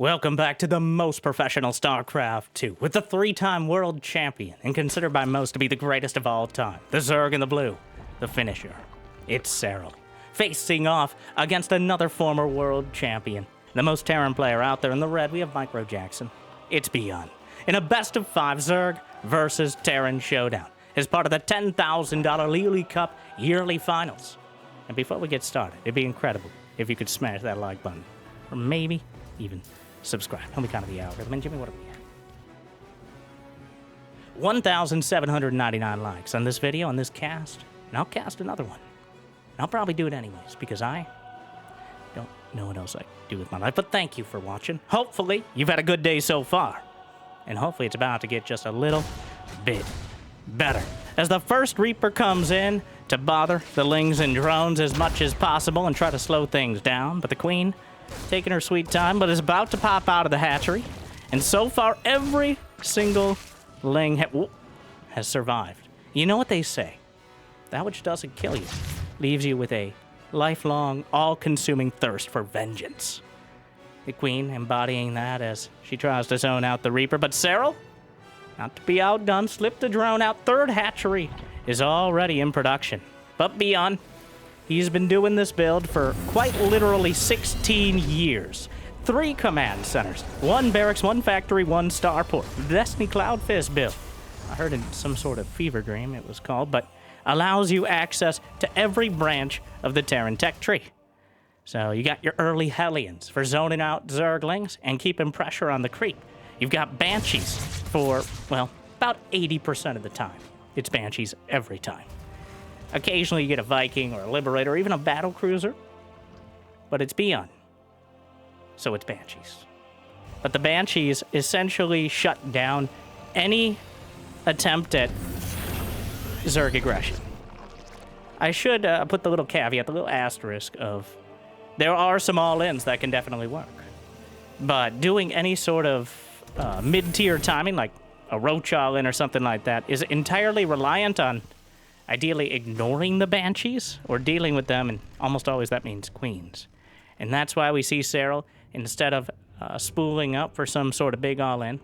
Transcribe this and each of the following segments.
Welcome back to the most professional StarCraft 2 with the 3-time world champion and considered by most to be the greatest of all time, the Zerg in the blue, the finisher. It's Serral, facing off against another former world champion, the most Terran player out there in the red. We have Micro Jackson. It's ByuN in a best-of-5 Zerg versus Terran showdown as part of the $10,000 LiuLi Cup yearly finals. And before we get started, it'd be incredible if you could smash that like button, or maybe even subscribe. Help me kind of the algorithm. And Jimmy, what are we at? 1,799 likes on this video, on this cast, and I'll cast another one. And I'll probably do it anyways, because I don't know what else I do with my life. But thank you for watching. Hopefully, you've had a good day so far. And hopefully it's about to get just a little bit better. As the first Reaper comes in to bother the Lings and drones as much as possible and try to slow things down. But the Queen taking her sweet time, but is about to pop out of the hatchery. And so far, every single Ling has survived. You know what they say? That which doesn't kill you leaves you with a lifelong, all-consuming thirst for vengeance. The Queen embodying that as she tries to zone out the Reaper. But Serral, not to be outdone, slipped the drone out. Third hatchery is already in production. But ByuN, he's been doing this build for quite literally 16 years. 3 command centers, 1 barracks, 1 factory, 1 starport. The Destiny Cloud Fist build. I heard in some sort of fever dream it was called, but allows you access to every branch of the Terran tech tree. So you got your early Hellions for zoning out Zerglings and keeping pressure on the creep. You've got Banshees for, well, about 80% of the time. It's Banshees every time. Occasionally you get a Viking or a Liberator or even a battle cruiser, but it's ByuN, so it's Banshees. But the Banshees essentially shut down any attempt at Zerg aggression. I should put the little caveat, the little asterisk of there are some all-ins that can definitely work, but doing any sort of mid-tier timing like a Roach all-in or something like that is entirely reliant on ideally ignoring the Banshees or dealing with them, and almost always that means Queens. And that's why we see Serral, instead of spooling up for some sort of big all-in,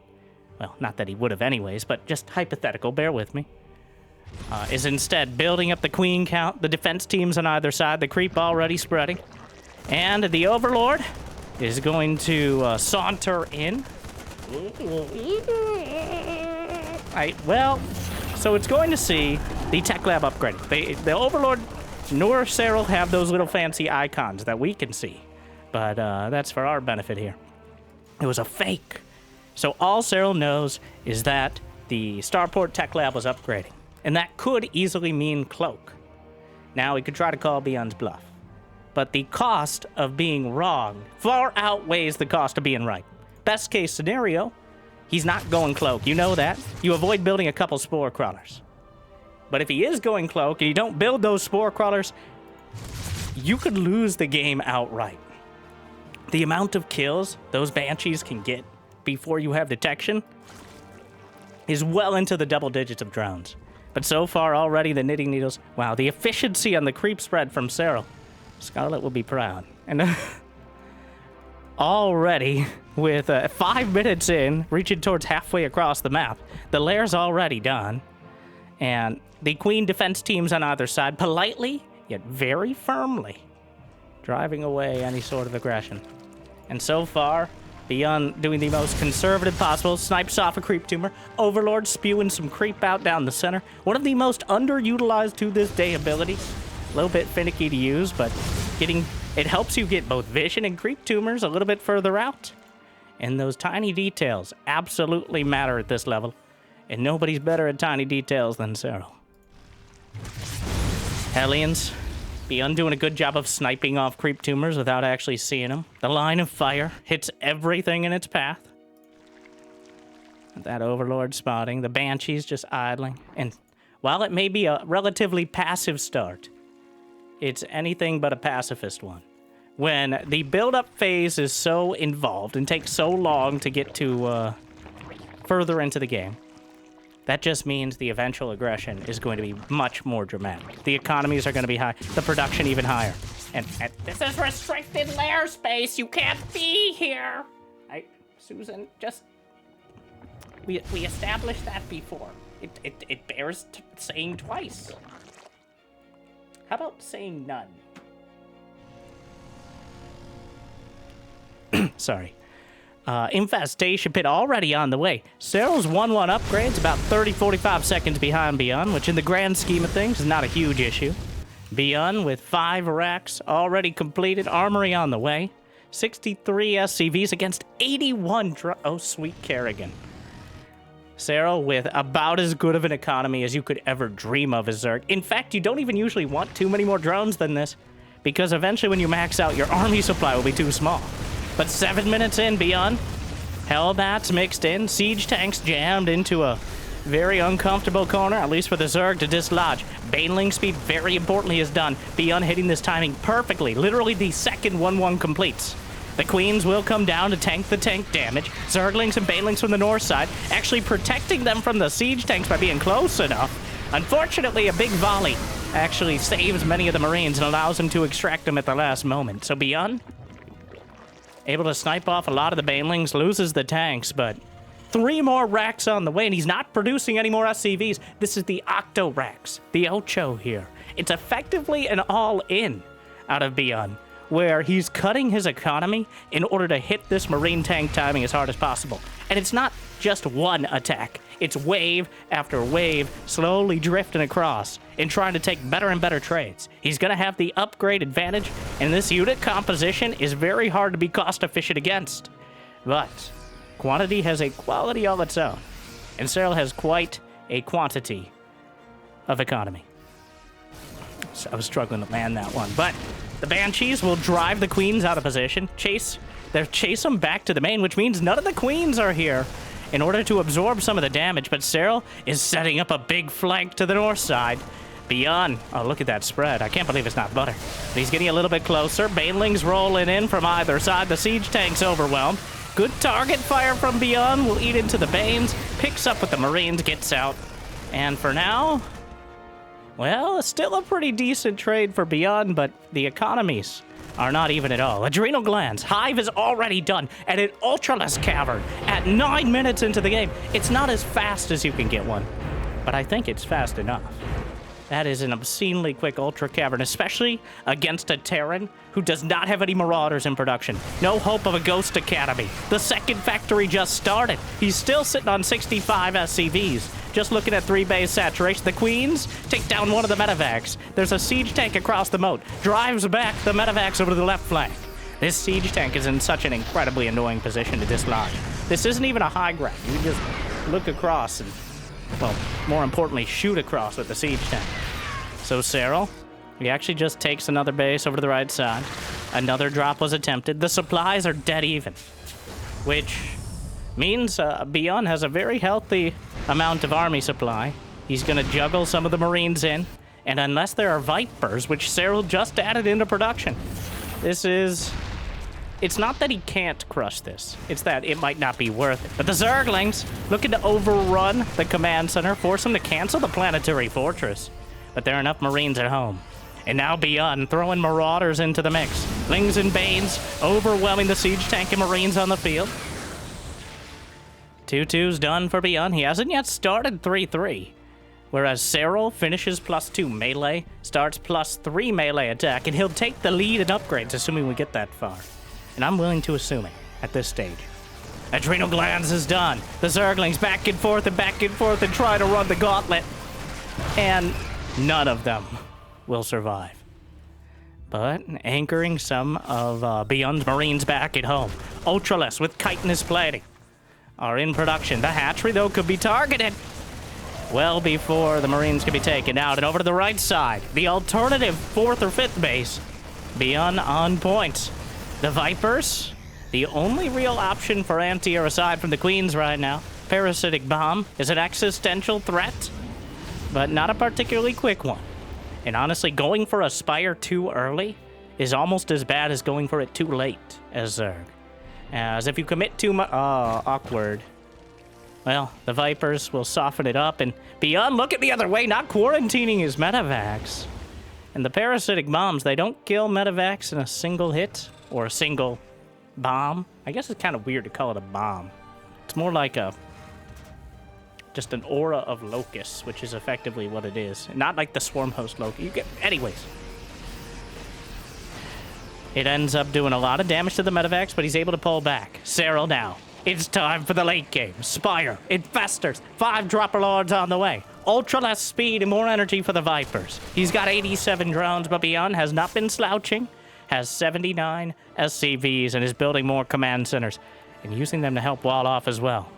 well, not that he would have anyways, but just hypothetical, bear with me, is instead building up the Queen count, the defense teams on either side, the creep already spreading, and the Overlord is going to saunter in. So it's going to see the Tech Lab upgrading. The Overlord nor Serral have those little fancy icons that we can see. But that's for our benefit here. It was a fake. So all Serral knows is that the Starport Tech Lab was upgrading. And that could easily mean Cloak. Now, we could try to call ByuN's bluff. But the cost of being wrong far outweighs the cost of being right. Best case scenario, he's not going Cloak. You know that. You avoid building a couple Spore Crawlers. But if he is going Cloak and you don't build those Spore Crawlers, you could lose the game outright. The amount of kills those Banshees can get before you have detection is well into the double digits of drones. But so far already the knitting needles, wow, the efficiency on the creep spread from Serral. Scarlet will be proud. And already, with 5 minutes in, reaching towards halfway across the map, the lair's already done. And the Queen defense teams on either side, politely, yet very firmly, driving away any sort of aggression. And so far, ByuN doing the most conservative possible, snipes off a creep tumor, Overlord spewing some creep out down the center. One of the most underutilized to this day abilities. A little bit finicky to use, but it helps you get both vision and creep tumors a little bit further out. And those tiny details absolutely matter at this level. And nobody's better at tiny details than Serral. Hellions, ByuN doing a good job of sniping off creep tumors without actually seeing them. The line of fire hits everything in its path. That Overlord spotting, the Banshees just idling. And while it may be a relatively passive start, it's anything but a pacifist one. When the build-up phase is so involved and takes so long to get to further into the game, that just means the eventual aggression is going to be much more dramatic. The economies are going to be high, the production even higher. And this is restricted lair space, you can't be here. Susan, just... We established that before. It bears saying twice. How about saying none? Sorry. Infestation pit already on the way. Serral's 1-1 upgrades about 30-45 seconds behind ByuN, which in the grand scheme of things is not a huge issue. ByuN with 5 racks already completed, armory on the way. 63 SCVs against 81 oh, sweet Kerrigan. Serral with about as good of an economy as you could ever dream of as Zerg. In fact, you don't even usually want too many more drones than this, because eventually when you max out, your army supply will be too small. But 7 minutes in, ByuN, Hellbats mixed in, siege tanks jammed into a very uncomfortable corner, at least for the Zerg to dislodge. Baneling speed, very importantly, is done. ByuN hitting this timing perfectly. Literally the second 1-1 completes. The Queens will come down to tank the tank damage. Zerglings and Banelings from the north side, actually protecting them from the siege tanks by being close enough. Unfortunately, a big volley actually saves many of the Marines and allows them to extract them at the last moment. So ByuN, able to snipe off a lot of the Banelings, loses the tanks, but 3 more racks on the way, and he's not producing any more SCVs. This is the Octo racks, the Ocho here. It's effectively an all-in out of ByuN, where he's cutting his economy in order to hit this Marine tank timing as hard as possible. And it's not just one attack. It's wave after wave, slowly drifting across and trying to take better and better trades. He's going to have the upgrade advantage, and this unit composition is very hard to be cost-efficient against. But quantity has a quality all its own, and Serral has quite a quantity of economy. So I was struggling to land that one, but the Banshees will drive the Queens out of position, chase them back to the main, which means none of the Queens are here in order to absorb some of the damage, but Serral is setting up a big flank to the north side. ByuN, oh, look at that spread. I can't believe it's not butter. But he's getting a little bit closer. Banelings rolling in from either side. The siege tank's overwhelmed. Good target fire from ByuN will eat into the Banes, picks up with the Marines, gets out. And for now, well, still a pretty decent trade for ByuN, but the economies are not even at all. Adrenal Glands. Hive is already done at an Ultralisk Cavern at 9 minutes into the game. It's not as fast as you can get one, but I think it's fast enough. That is an obscenely quick Ultra Cavern, especially against a Terran who does not have any Marauders in production. No hope of a Ghost Academy. The second factory just started. He's still sitting on 65 SCVs. Just looking at 3 base saturation. The Queens take down one of the medevacs. There's a siege tank across the moat. Drives back the medevacs over to the left flank. This siege tank is in such an incredibly annoying position to dislodge. This isn't even a high ground. You just look across and, well, more importantly, shoot across with the siege tank. So Serral, he actually just takes another base over to the right side. Another drop was attempted. The supplies are dead even, which means ByuN has a very healthy amount of army supply. He's going to juggle some of the Marines in, and unless there are Vipers, which Serral just added into production, this is... It's not that he can't crush this. It's that it might not be worth it. But the Zerglings looking to overrun the command center, force them to cancel the planetary fortress. But there are enough Marines at home. And now ByuN throwing Marauders into the mix. Lings and Banes overwhelming the siege tank and Marines on the field. 2-2's done for ByuN. He hasn't yet started 3-3. Whereas Serral finishes +2 melee, starts +3 melee attack, and he'll take the lead in upgrades, assuming we get that far. And I'm willing to assume it at this stage. Adrenal Glands is done. The Zerglings back and forth and try to run the gauntlet. And none of them will survive. But anchoring some of ByuN's Marines back at home. Ultralisk with chitinous plating are in production. The hatchery, though, could be targeted well before the Marines can be taken out. And over to the right side, the alternative 4th or 5th base. ByuN on point. The Vipers, the only real option for anti-air aside from the Queens right now. Parasitic Bomb is an existential threat, but not a particularly quick one. And honestly, going for a Spire too early is almost as bad as going for it too late as Zerg. As if you commit too much... awkward. Well, the Vipers will soften it up, and ByuN, look at the other way, not quarantining his medevacs. And the Parasitic Bombs, they don't kill medevacs in a single hit or a single bomb. I guess it's kind of weird to call it a bomb. It's more like just an aura of locusts, which is effectively what it is. Not like the swarm host locust. Anyways. It ends up doing a lot of damage to the medevacs, but he's able to pull back. Serral now. It's time for the late game. Spire, Infestors, 5 Dropper Lords on the way. Ultralisk speed and more energy for the Vipers. He's got 87 drones, but ByuN has not been slouching. Has 79 SCVs and is building more command centers and using them to help wall off as well.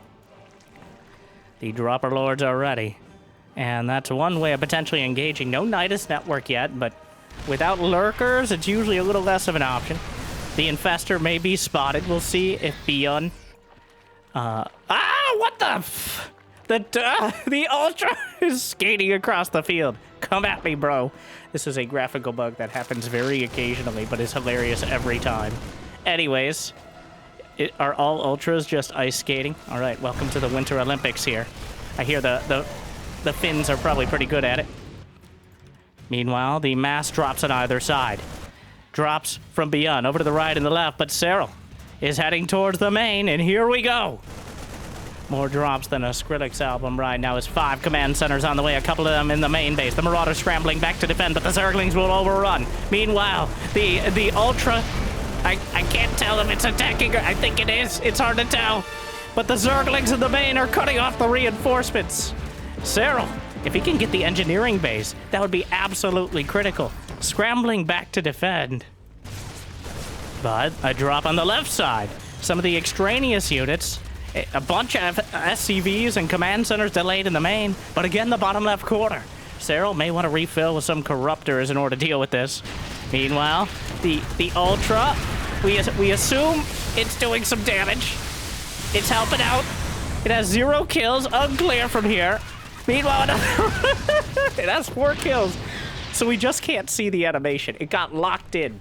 The Dropper Lords are ready. And that's one way of potentially engaging. No Nidus network yet, but without lurkers, it's usually a little less of an option. The Infestor may be spotted. We'll see if ByuN... what the... The Ultra is skating across the field. Come at me, bro. This is a graphical bug that happens very occasionally, but is hilarious every time. Anyways, are all Ultras just ice skating? All right, welcome to the Winter Olympics here. I hear the Finns are probably pretty good at it. Meanwhile, the mass drops on either side. Drops from ByuN over to the right and the left, but Serral is heading towards the main, and here we go. More drops than a Skrillex album right now. Is 5 command centers on the way, a couple of them in the main base. The Marauders scrambling back to defend, but the Zerglings will overrun. Meanwhile, the Ultra, I can't tell if it's attacking or I think it is. It's hard to tell. But the Zerglings in the main are cutting off the reinforcements. Serral, if he can get the engineering base, that would be absolutely critical. Scrambling back to defend. But a drop on the left side. Some of the extraneous units, a bunch of SCVs and command centers delayed in the main, but again, the bottom left corner. Serral may want to refill with some corruptors in order to deal with this. Meanwhile, the Ultra, we assume it's doing some damage. It's helping out. It has 0 kills, unclear from here. Meanwhile, it has 4 kills. So we just can't see the animation. It got locked in.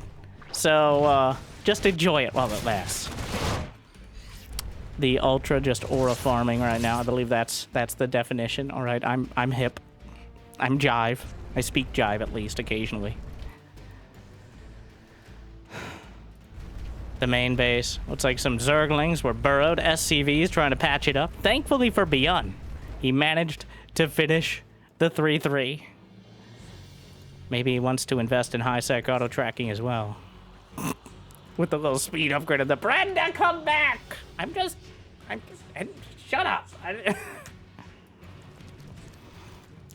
So, just enjoy it while it lasts. The Ultra just aura farming right now. I believe that's the definition. All right, I'm hip. I'm jive. I speak jive at least occasionally. The main base. Looks like some Zerglings were burrowed. SCVs trying to patch it up. Thankfully for ByuN, he managed to finish the 3-3. Maybe he wants to invest in high-sec auto-tracking as well. With the little speed upgrade of the Brenda, come back! Shut up!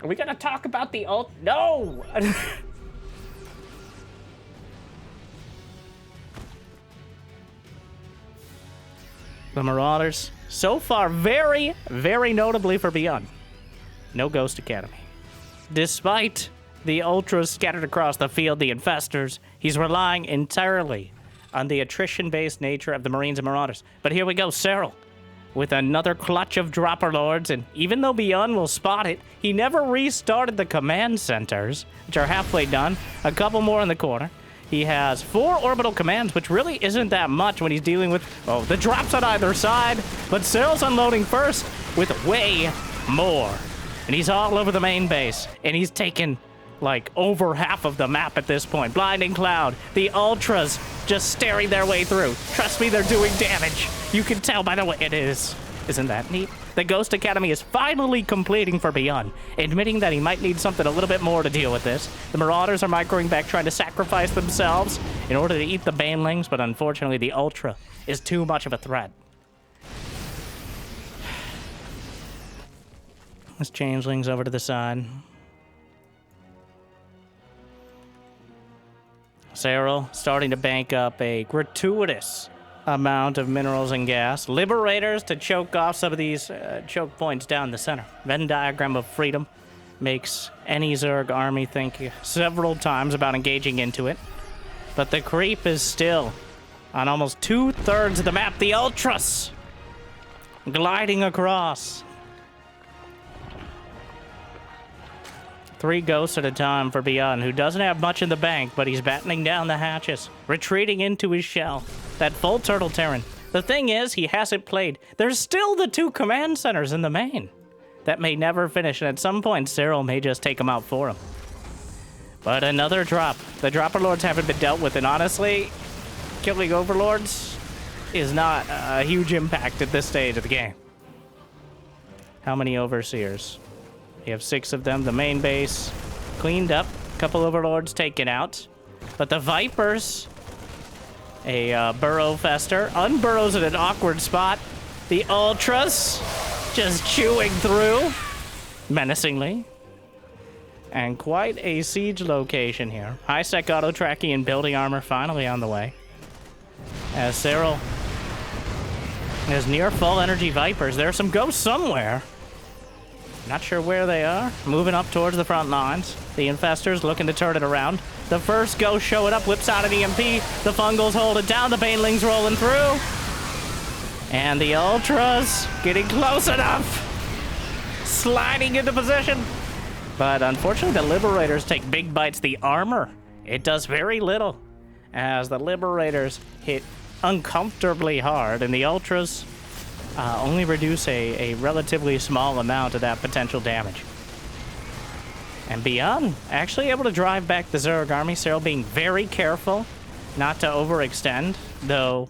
Are we gonna talk about the ult? No! The Marauders, so far, very, very notably for ByuN, no Ghost Academy. Despite the Ultras scattered across the field, the Infestors, he's relying entirely on the attrition-based nature of the Marines and Marauders. But here we go, Serral, with another clutch of Dropper Lords, and even though ByuN will spot it, he never restarted the command centers, which are halfway done. A couple more in the corner. He has 4 orbital commands, which really isn't that much when he's dealing with, the drops on either side. But Serral's unloading first with way more. And he's all over the main base, and he's taken like over half of the map at this point. Blinding Cloud, the Ultras just staring their way through. Trust me, they're doing damage. You can tell by the way it is. Isn't that neat? The Ghost Academy is finally completing for ByuN, admitting that he might need something a little bit more to deal with this. The Marauders are microing back, trying to sacrifice themselves in order to eat the Banelings, but unfortunately the Ultra is too much of a threat. Let's changelings over to the side. Serral starting to bank up a gratuitous amount of minerals and gas. Liberators to choke off some of these choke points down the center. Venn diagram of freedom makes any Zerg army think several times about engaging into it. But the creep is still on almost 2/3 of the map. The Ultras gliding across. 3 ghosts at a time for ByuN, who doesn't have much in the bank, but he's battening down the hatches, retreating into his shell. That full turtle Terran. The thing is, he hasn't played. There's still the 2 command centers in the main. That may never finish, and at some point, Serral may just take him out for him. But another drop. The Dropper Lords haven't been dealt with, and honestly, killing Overlords, is not a huge impact at this stage of the game. How many Overseers? You have 6 of them. The main base cleaned up. A couple Overlords taken out. But the Vipers, a Burrow Fester, unburrows in an awkward spot. The Ultras just chewing through menacingly. And quite a siege location here. High-sec auto-tracking and building armor finally on the way. As Serral has near full energy Vipers. There are some ghosts somewhere. Not sure where they are. Moving up towards the front lines. The Infestors looking to turn it around. The first ghost showing up, whips out an EMP. The Fungals hold it down. The Banelings rolling through. And the Ultras getting close enough. Sliding into position. But unfortunately, the Liberators take big bites. The armor, it does very little. As the Liberators hit uncomfortably hard. And the Ultras only reduce a relatively small amount of that potential damage. And ByuN actually able to drive back the Zerg army. Serral being very careful not to overextend, though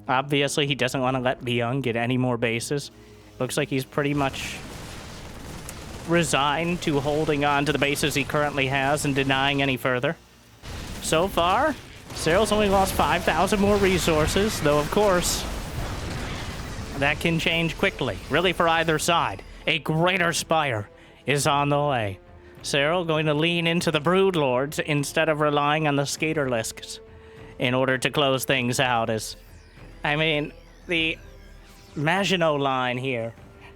obviously he doesn't want to let ByuN get any more bases. Looks like he's pretty much resigned to holding on to the bases he currently has and denying any further. So far, Serral's only lost 5,000 more resources, though of course that can change quickly, really for either side. A greater Spire is on the way. Serral going to lean into the Broodlords instead of relying on the Skaterlisks in order to close things out. I mean, the Maginot line here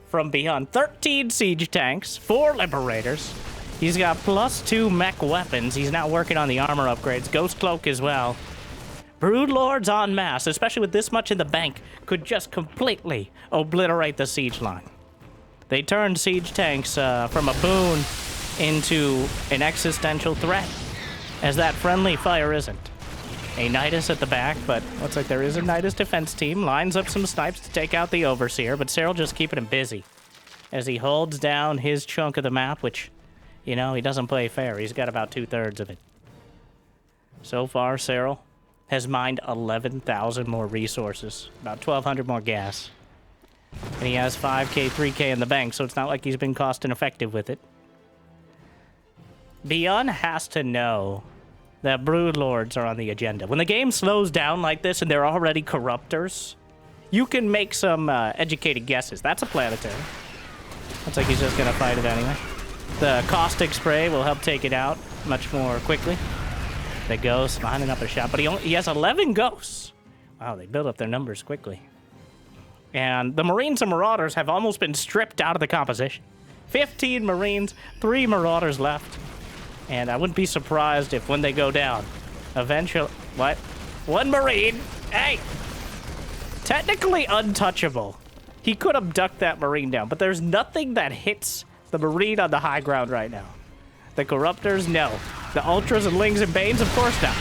from ByuN. 13 siege tanks, 4 Liberators. He's got +2 mech weapons. He's now working on the armor upgrades. Ghost Cloak as well. Broodlords en masse, especially with this much in the bank, could just completely obliterate the siege line. They turned siege tanks from a boon into an existential threat, as that friendly fire isn't. A Nidus at the back, but looks like there is a Nidus defense team. Lines up some snipes to take out the Overseer, but Serral just keeping him busy as he holds down his chunk of the map, which, you know, he doesn't play fair. He's got about 2/3 of it. So far, Serral has mined 11,000 more resources, about 1,200 more gas. And he has 5k, 3k in the bank, so it's not like he's been cost ineffective with it. ByuN has to know that Broodlords are on the agenda. When the game slows down like this and they're already Corruptors, you can make some educated guesses. That's a planetary. Looks like he's just going to fight it anyway. The Caustic Spray will help take it out much more quickly. The Ghost lining up a shot, but he has 11 Ghosts. Wow, they build up their numbers quickly. And the Marines and Marauders have almost been stripped out of the composition. 15 Marines, 3 Marauders left. And I wouldn't be surprised if when they go down, eventually... What? 1 Marine! Hey! Technically untouchable. He could abduct that Marine down, but there's nothing that hits the Marine on the high ground right now. The Corruptors, no. The Ultras and Lings and Banes, of course not.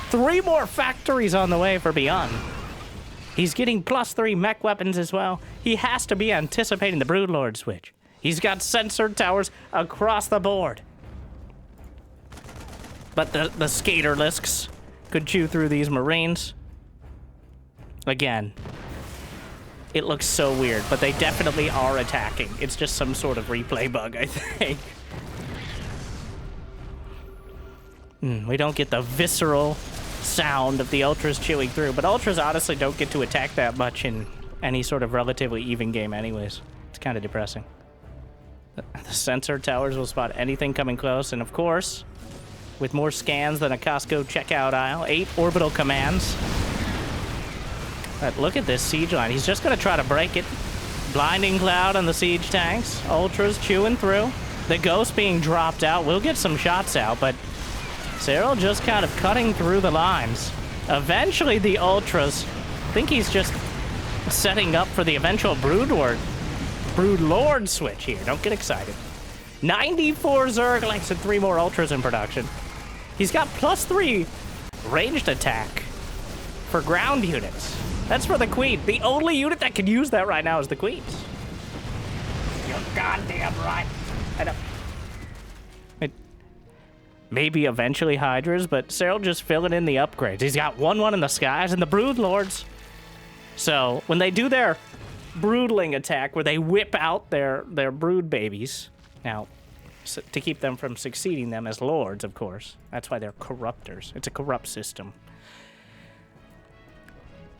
3 more factories on the way for ByuN. He's getting +3 mech weapons as well. He has to be anticipating the Broodlord switch. He's got sensor towers across the board. But the Skaterlisks could chew through these Marines. Again, it looks so weird, but they definitely are attacking. It's just some sort of replay bug, I think. We don't get the visceral sound of the Ultras chewing through, but Ultras honestly don't get to attack that much in any sort of relatively even game anyways. It's kind of depressing. The sensor towers will spot anything coming close, and of course, with more scans than a Costco checkout aisle, 8 orbital commands. But look at this siege line. He's just going to try to break it. Blinding Cloud on the siege tanks. Ultras chewing through. The Ghost being dropped out. We'll get some shots out, but Serral just kind of cutting through the lines. Eventually, the Ultras, I think he's just setting up for the eventual Broodlord switch here. Don't get excited. 94 Zerglings and 3 more Ultras in production. He's got +3 ranged attack for ground units. That's for the Queen. The only unit that can use that right now is the Queens. You're goddamn right. I know. Maybe eventually Hydras, but Serral just filling in the upgrades. He's got 1-1 in the skies, and the Broodlords So when they do their broodling attack, where they whip out their brood babies, now, so to keep them from succeeding them as lords, of course. That's why they're corruptors. It's a corrupt system.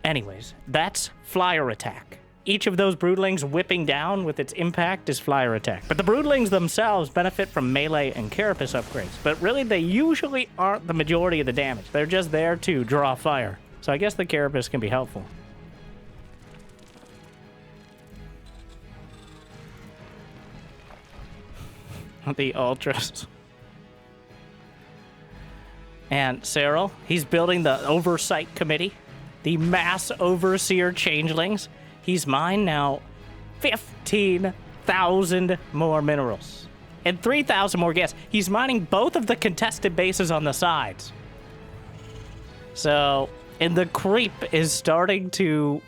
Anyways, that's flyer attack. Each of those broodlings whipping down with its impact is flyer attack. But the broodlings themselves benefit from melee and carapace upgrades. But really, they usually aren't the majority of the damage. They're just there to draw fire. So I guess the carapace can be helpful. The ultras. And Serral, he's building the oversight committee. The mass overseer changelings. He's mined now 15,000 more minerals. And 3,000 more gas. He's mining both of the contested bases on the sides. So, and the creep is starting to,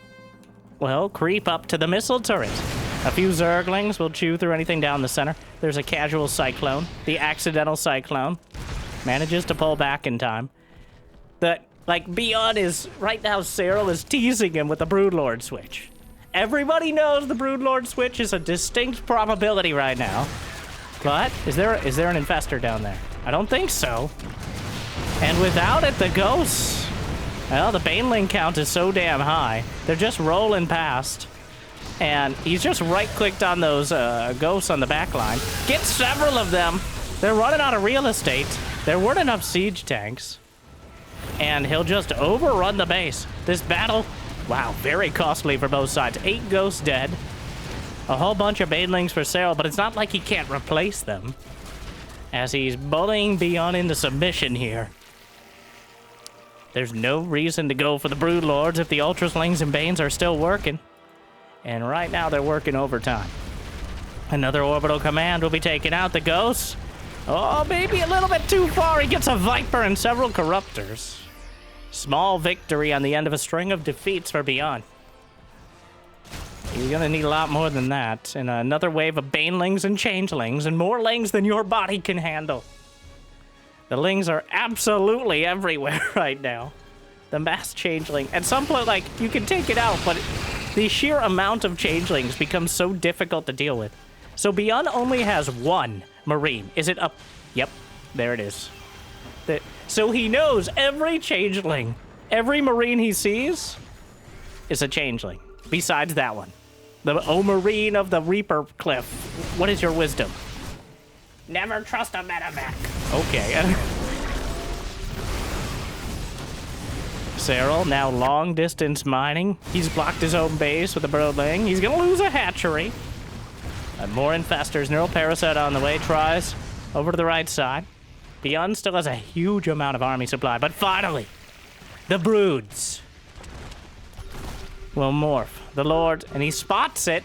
well, creep up to the missile turrets. A few Zerglings will chew through anything down the center. There's a casual cyclone. The accidental cyclone manages to pull back in time. Like, ByuN is, right now, Serral is teasing him with the Broodlord switch. Everybody knows the Broodlord switch is a distinct probability right now. But, is there an infestor down there? I don't think so. And without it, the ghosts, well, the Baneling count is so damn high. They're just rolling past. And he's just right-clicked on those ghosts on the back line. Get several of them. They're running out of real estate. There weren't enough siege tanks. And he'll just overrun the base. This battle, wow, very costly for both sides. 8 ghosts dead. A whole bunch of banelings for Serral, but it's not like he can't replace them. As he's bullying ByuN into submission here. There's no reason to go for the Broodlords if the Ultraslings and Banes are still working. And right now they're working overtime. Another orbital command will be taking out the ghosts. Oh, maybe a little bit too far. He gets a Viper and several Corruptors. Small victory on the end of a string of defeats for ByuN. You're gonna need a lot more than that. And another wave of Banelings and Changelings, and more Lings than your body can handle. The Lings are absolutely everywhere right now. The mass Changeling. At some point, like, you can take it out, but the sheer amount of Changelings becomes so difficult to deal with. So ByuN only has 1 Marine. Is it up? Yep, there it is. So he knows every Changeling, every Marine he sees is a Changeling. Besides that one. The Marine of the Reaper Cliff. What is your wisdom? Never trust a medevac. Okay. Serral now long distance mining. He's blocked his own base with a broodling. He's gonna lose a hatchery. And more infestors. Neural Parasite on the way. Tries over to the right side. ByuN still has a huge amount of army supply. But finally, the broods will morph. The Lord, and he spots it.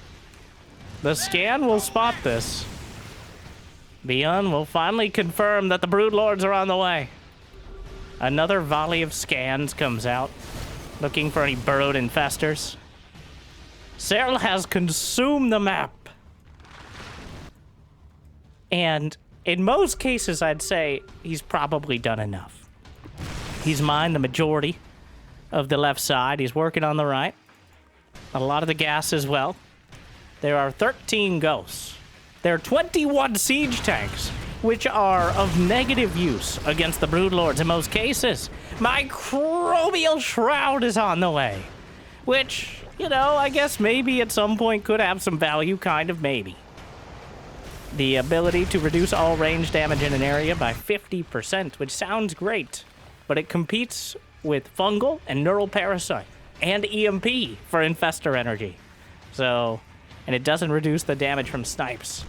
The scan will spot this. ByuN will finally confirm that the Broodlords are on the way. Another volley of scans comes out, looking for any burrowed infestors. Serral has consumed the map. And in most cases, I'd say he's probably done enough. He's mined the majority of the left side. He's working on the right. A lot of the gas as well. There are 13 ghosts. There are 21 siege tanks, which are of negative use against the Broodlords in most cases. Microbial Shroud is on the way, which, you know, I guess maybe at some point could have some value, kind of, maybe. The ability to reduce all range damage in an area by 50%, which sounds great, but it competes with Fungal and Neural Parasite and EMP for Infestor energy. So, and it doesn't reduce the damage from snipes.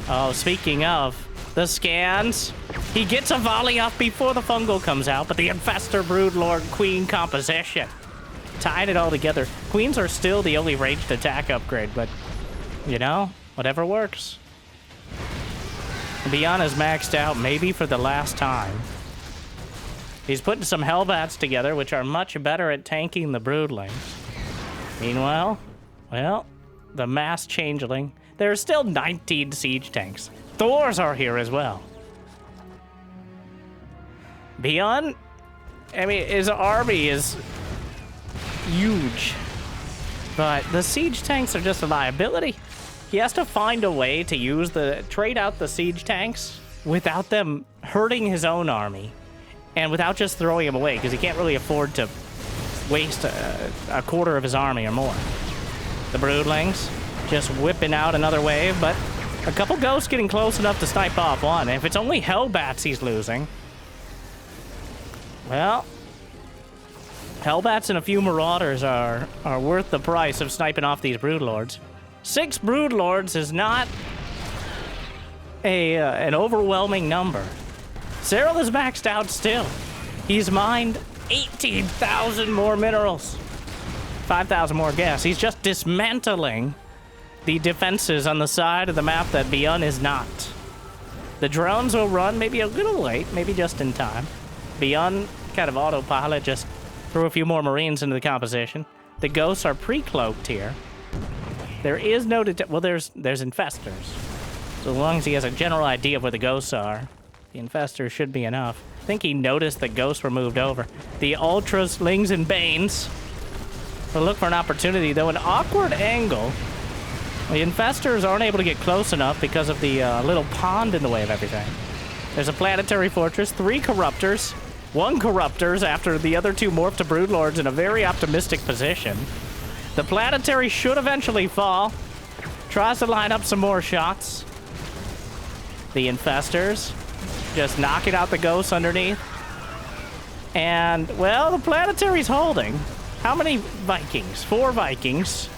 Oh, speaking of, the scans, he gets a volley off before the Fungal comes out, but the Infestor Broodlord Queen composition, tying it all together. Queens are still the only ranged attack upgrade, but, you know, whatever works. ByuN is maxed out, maybe for the last time. He's putting some Hellbats together, which are much better at tanking the Broodlings. Meanwhile, well, the mass Changeling. There are still 19 siege tanks. Thors are here as well. ByuN, I mean, his army is huge. But the siege tanks are just a liability. He has to find a way to trade out the siege tanks without them hurting his own army and without just throwing them away, because he can't really afford to waste a quarter of his army or more. The broodlings just whipping out another wave, but a couple ghosts getting close enough to snipe off one. If it's only Hellbats he's losing, well, Hellbats and a few Marauders are worth the price of sniping off these Broodlords. 6 Broodlords is not an overwhelming number. Serral is maxed out still. He's mined 18,000 more minerals. 5,000 more gas. He's just dismantling the defenses on the side of the map that ByuN is not. The drones will run maybe a little late, maybe just in time. ByuN kind of autopilot, just threw a few more Marines into the composition. The ghosts are pre-cloaked here. There is no well, there's infestors. So as long as he has a general idea of where the ghosts are, the infestors should be enough. I think he noticed that ghosts were moved over. The Ultralings and Banes will look for an opportunity, though an awkward angle. The infestors aren't able to get close enough because of the little pond in the way of everything. There's a planetary fortress, 3 corruptors, 1 corruptors after the other 2 morph to broodlords in a very optimistic position. The planetary should eventually fall. Tries to line up some more shots. The infestors just knocking out the ghosts underneath. And, well, the planetary's holding. How many Vikings? 4 Vikings.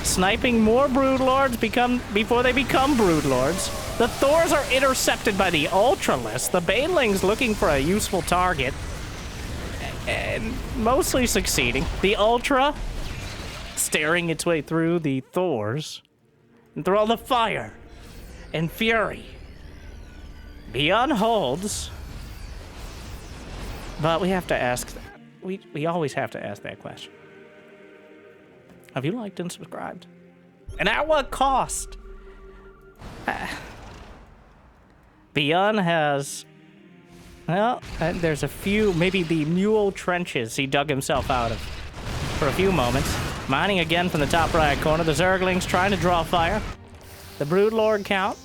Sniping more broodlords before they become broodlords. The Thors are intercepted by the Ultralisk. The Banelings looking for a useful target. And mostly succeeding. The Ultra staring its way through the Thors. And through all the fire and fury. ByuN holds. But we have to ask... We always have to ask that question. Have you liked and subscribed? And at what cost? ByuN has... Well, there's a few... Maybe the mule trenches he dug himself out of for a few moments. Mining again from the top right corner. The Zerglings trying to draw fire. The Broodlord count.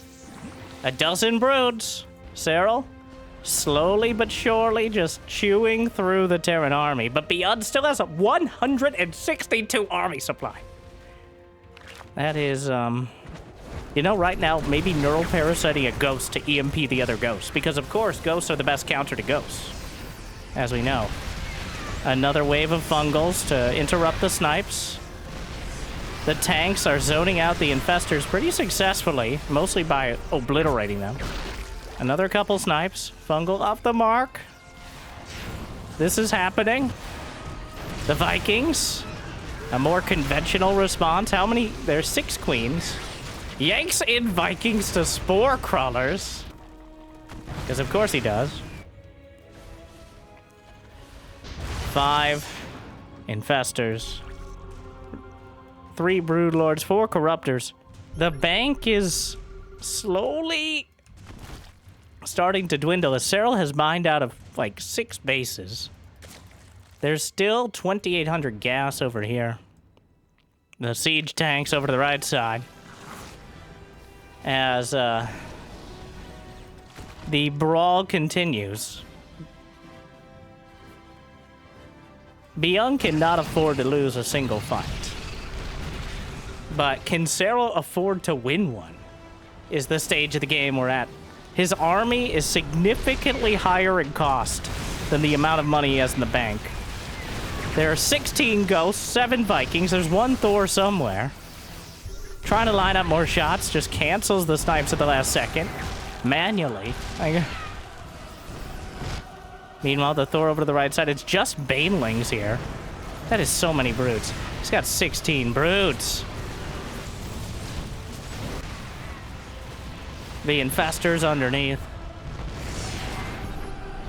12 broods. Serral, slowly but surely just chewing through the Terran army. But ByuN still has a 162 army supply. That is, you know, right now, maybe neural parasiting a ghost to EMP the other ghosts. Because, of course, ghosts are the best counter to ghosts, as we know. Another wave of fungals to interrupt the snipes. The tanks are zoning out the infestors pretty successfully, mostly by obliterating them. Another couple snipes. Fungal off the mark. This is happening. The Vikings. A more conventional response. How many? There's 6 queens. Yanks in Vikings to spore crawlers. Because of course he does. 5 infestors. 3 broodlords, 4 corruptors. The bank is slowly starting to dwindle as Serral has mined out of like 6 bases. There's still 2,800 gas over here. The siege tanks over to the right side. As the brawl continues. ByuN cannot afford to lose a single fight. But can Serral afford to win one? Is the stage of the game we're at. His army is significantly higher in cost than the amount of money he has in the bank. There are 16 ghosts, 7 Vikings, there's 1 Thor somewhere. Trying to line up more shots, just cancels the snipes at the last second. Manually. Meanwhile, the Thor over to the right side, it's just Banelings here. That is so many broods. He's got 16 broods. The infestors underneath.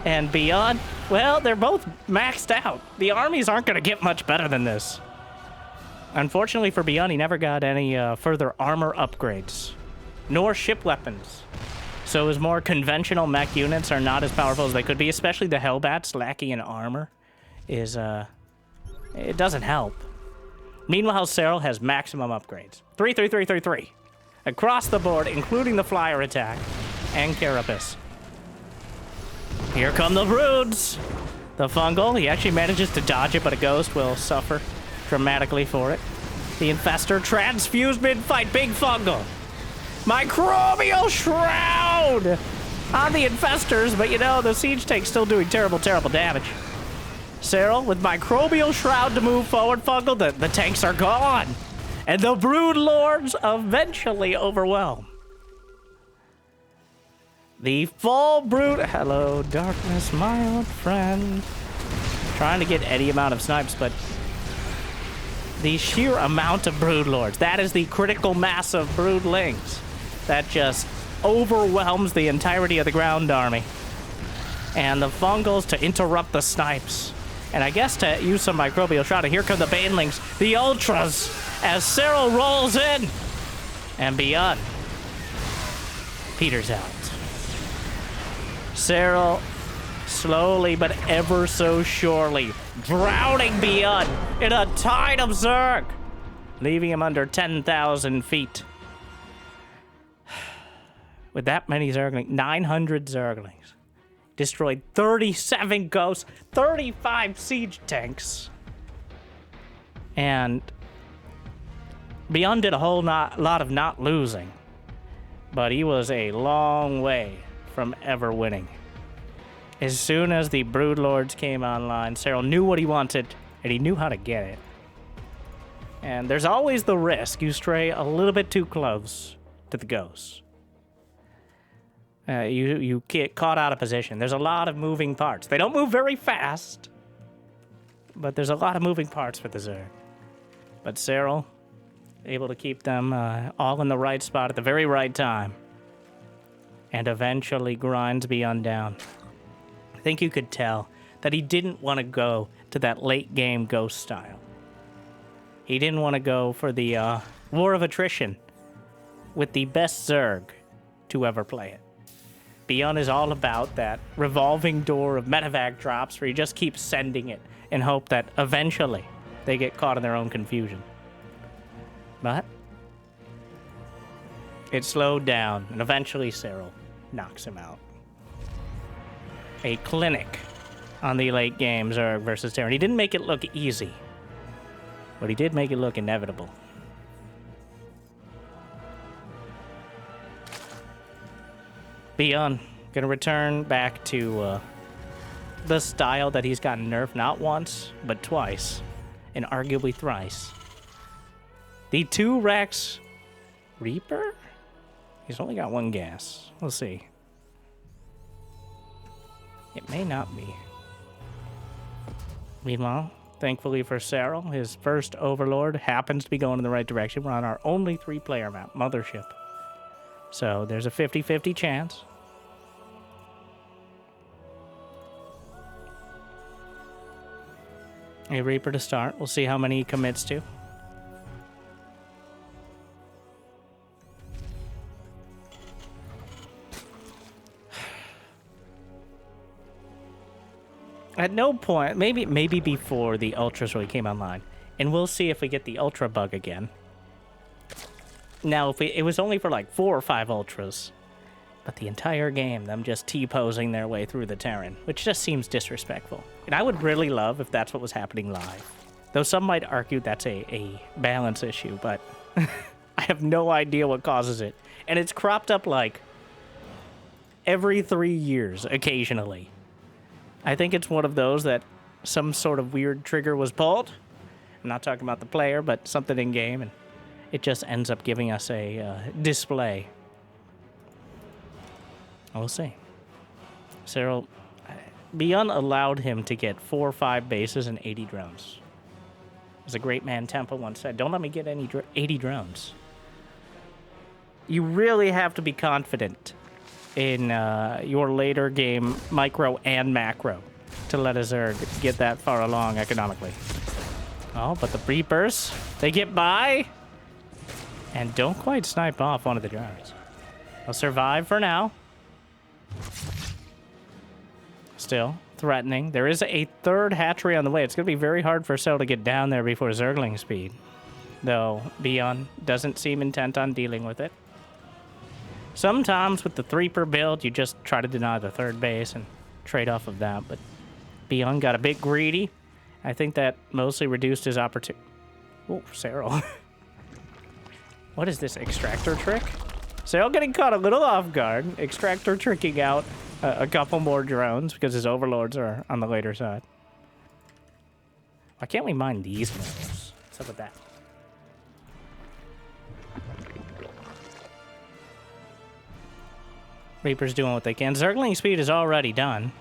And ByuN, well, they're both maxed out. The armies aren't going to get much better than this. Unfortunately for ByuN, he never got any further armor upgrades. Nor ship weapons. So his more conventional mech units are not as powerful as they could be, especially the Hellbats lacking in armor. It doesn't help. Meanwhile, Serral has maximum upgrades. 3, 3, 3, 3, 3. Across the board, including the flyer attack and Carapace. Here come the broods. The fungal, he actually manages to dodge it, but a ghost will suffer dramatically for it. The infestor transfused mid-fight, big fungal. Microbial shroud on the infestors, but you know, the siege tank's still doing terrible, terrible damage. Serral with microbial shroud to move forward, fungal, the tanks are gone. And the brood lords eventually overwhelm. The full brood. Hello, darkness, my old friend. Trying to get any amount of snipes, but the sheer amount of brood lords, that is the critical mass of broodlings that just overwhelms the entirety of the ground army. And the fungals to interrupt the snipes. And I guess to use some microbial shroud. And here come the banelings, the ultras, as Serral rolls in. And ByuN peters out. Serral slowly but ever so surely drowning ByuN in a tide of Zerg, leaving him under 10,000 feet. With that many Zerglings, 900 Zerglings. Destroyed 37 ghosts, 35 siege tanks. And ByuN did a whole lot of not losing. But he was a long way from ever winning. As soon as the Broodlords came online, Serral knew what he wanted, and he knew how to get it. And there's always the risk you stray a little bit too close to the ghosts. You get caught out of position. There's a lot of moving parts. They don't move very fast, but there's a lot of moving parts for the Zerg. But Serral, able to keep them all in the right spot at the very right time, and eventually grinds ByuN down. I think you could tell that he didn't want to go to that late game ghost style. He didn't want to go for the war of attrition with the best Zerg to ever play it. ByuN is all about that revolving door of medevac drops where you just keep sending it and hope that eventually they get caught in their own confusion. But it slowed down, and eventually Serral knocks him out. A clinic on the late game Zerg versus Terran. He didn't make it look easy, but he did make it look inevitable. ByuN gonna return back to the style that he's gotten nerfed not once, but twice, and arguably thrice. The 2 Rex Reaper? He's only got 1 gas. We'll see. It may not be. Meanwhile, thankfully for Serral, his first Overlord happens to be going in the right direction. We're on our only 3-player map, Mothership. So there's a 50-50 chance. A Reaper to start. We'll see how many he commits to. At no point, maybe before the Ultras really came online, and we'll see if we get the Ultra bug again. Now, it was only for like 4 or 5 Ultras, but the entire game, them just T-posing their way through the Terran, which just seems disrespectful. And I would really love if that's what was happening live. Though some might argue that's a balance issue, but I have no idea what causes it. And it's cropped up like every 3 years, occasionally. I think it's one of those that some sort of weird trigger was pulled. I'm not talking about the player, but something in game, and it just ends up giving us a display. We'll see. Serral, ByuN allowed him to get 4 or 5 bases and 80 drones. As a great man Temple once said, don't let me get any 80 drones. You really have to be confident in your later game micro and macro to let a Zerg get that far along economically. Oh, but the Reapers, they get by and don't quite snipe off one of the drones. They'll survive for now. Still threatening. There is a 3rd hatchery on the way. It's going to be very hard for Serral to get down there before Zergling speed. though ByuN doesn't seem intent on dealing with it. Sometimes with the 3 per build, you just try to deny the third base and trade off of that, but ByuN got a bit greedy. I think that mostly reduced his opportunity. Oh, Serral. What is this, extractor trick? Serral getting caught a little off guard. Extractor tricking out a couple more drones because his overlords are on the later side. Why can't we mine these minerals? What's up with that? Reaper's doing what they can. Zergling speed is already done.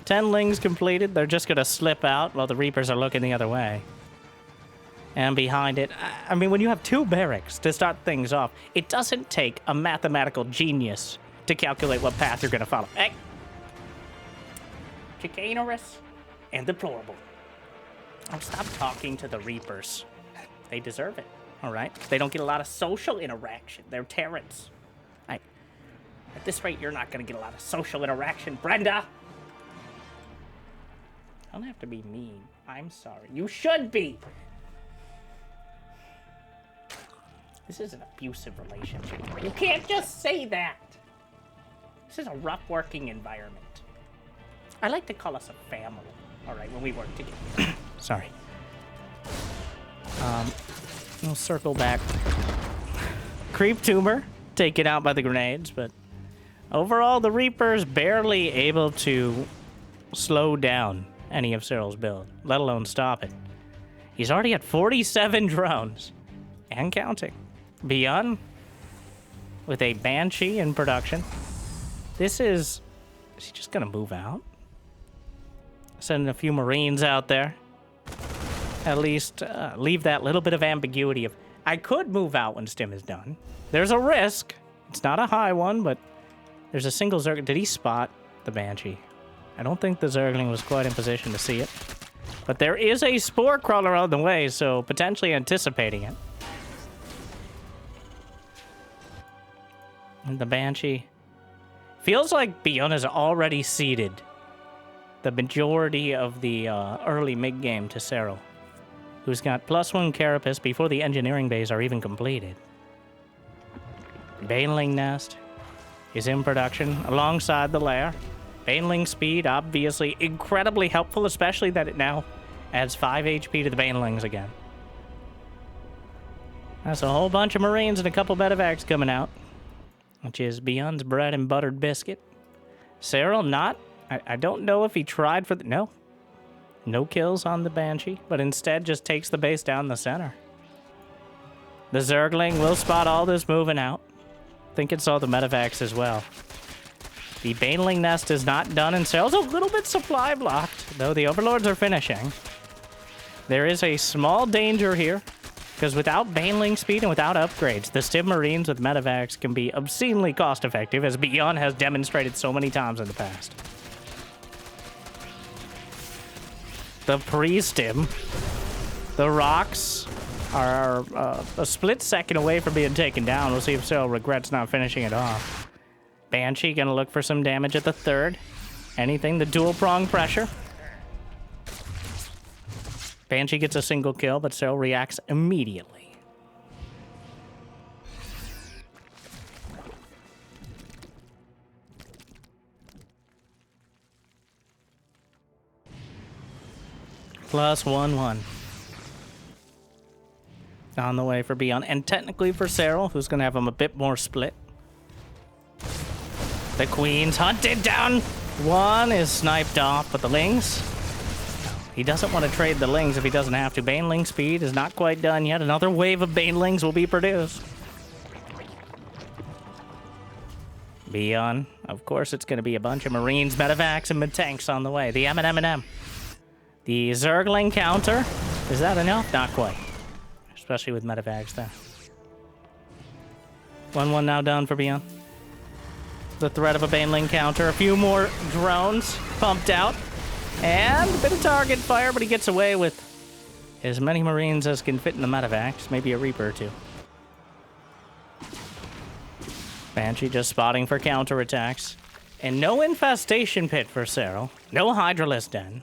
10 lings completed. They're just going to slip out while the Reapers are looking the other way. And behind it, I mean, when you have 2 barracks to start things off, it doesn't take a mathematical genius to calculate what path you're going to follow. Hey! Chicanerous and deplorable. Oh, stop talking to the Reapers. They deserve it, all right? They don't get a lot of social interaction. They're Terrans. At this rate, you're not going to get a lot of social interaction, Brenda. Don't have to be mean. I'm sorry. You should be. This is an abusive relationship. You can't just say that. This is a rough working environment. I like to call us a family, all right, when we work together. Sorry. We'll circle back. Creep tumor taken out by the grenades, but overall, the Reaper's barely able to slow down any of Serral's build, let alone stop it. He's already at 47 drones and counting. ByuN with a Banshee in production. Is he just gonna move out? Sending a few Marines out there. At least leave that little bit of ambiguity of, I could move out when Stim is done. There's a risk. It's not a high one, but there's a single Zerg. Did he spot the Banshee? I don't think the Zergling was quite in position to see it. But there is a Spore Crawler on the way, so potentially anticipating it. And the Banshee. Feels like ByuN has already ceded the majority of the early mid-game to Serral, who's got +1 Carapace before the engineering bays are even completed. Baneling Nest is in production alongside the lair. Baneling speed, obviously incredibly helpful, especially that it now adds 5 HP to the Banelings again. That's a whole bunch of Marines and a couple medevacs coming out, which is ByuN's bread and buttered biscuit. Serral not. I don't know if he tried for the... No kills on the Banshee, but instead just takes the base down the center. The Zergling will spot all this moving out. I think it saw the medevacs as well. The Baneling Nest is not done, and Serral's a little bit supply blocked, though the Overlords are finishing. There is a small danger here, because without Baneling speed and without upgrades, the Stim Marines with medevacs can be obscenely cost-effective, as ByuN has demonstrated so many times in the past. The pre-Stim, the rocks are a split second away from being taken down. We'll see if Serral regrets not finishing it off. Banshee gonna look for some damage at the third. Anything, the dual prong pressure. Banshee gets a single kill, but Serral reacts immediately. +1/1. On the way for ByuN, and technically for Serral, who's gonna have him a bit more split. The Queen's hunted down. One is sniped off, but the Lings... He doesn't want to trade the Lings if he doesn't have to. Baneling speed is not quite done yet. Another wave of Banelings will be produced. ByuN, of course, it's going to be a bunch of Marines, medevacs, and mid-tanks on the way. The M&M. The Zergling counter. Is that enough? Not quite. Especially with medevacs there. 1-1 now done for ByuN. The threat of a Baneling counter. A few more drones pumped out. And a bit of target fire, but he gets away with as many Marines as can fit in the medevacs. Maybe a Reaper or two. Banshee just spotting for counterattacks. And no infestation pit for Serral. No Hydralisk den.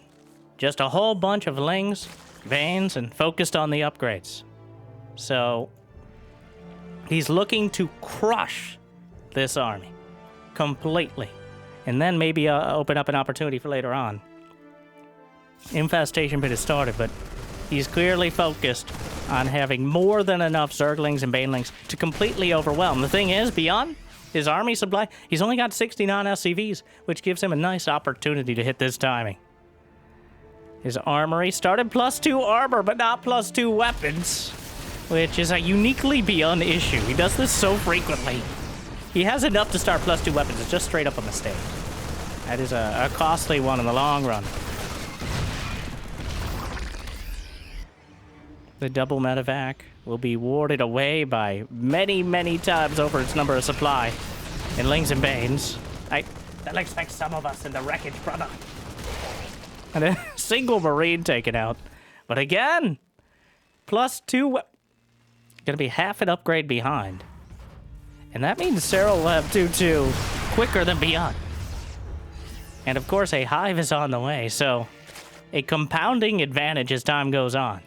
Just a whole bunch of Lings, Veins, and focused on the upgrades. So he's looking to crush this army completely. And then maybe open up an opportunity for later on. Infestation pit has started, but he's clearly focused on having more than enough Zerglings and Banelings to completely overwhelm. The thing is, ByuN, his army supply, he's only got 69 SCVs, which gives him a nice opportunity to hit this timing. His armory started +2 armor, but not +2 weapons, which is a uniquely ByuN issue. He does this so frequently. He has enough to start +2 weapons. It's just straight up a mistake. That is a costly one in the long run. The double medevac will be warded away by many, many times over its number of supply in Lings and Banes. That looks like some of us in the wreckage, brother. And a single Marine taken out. But again, +2. Gonna be half an upgrade behind. And that means Serral will have 2-2 quicker than ByuN. And of course, a hive is on the way, so a compounding advantage as time goes on.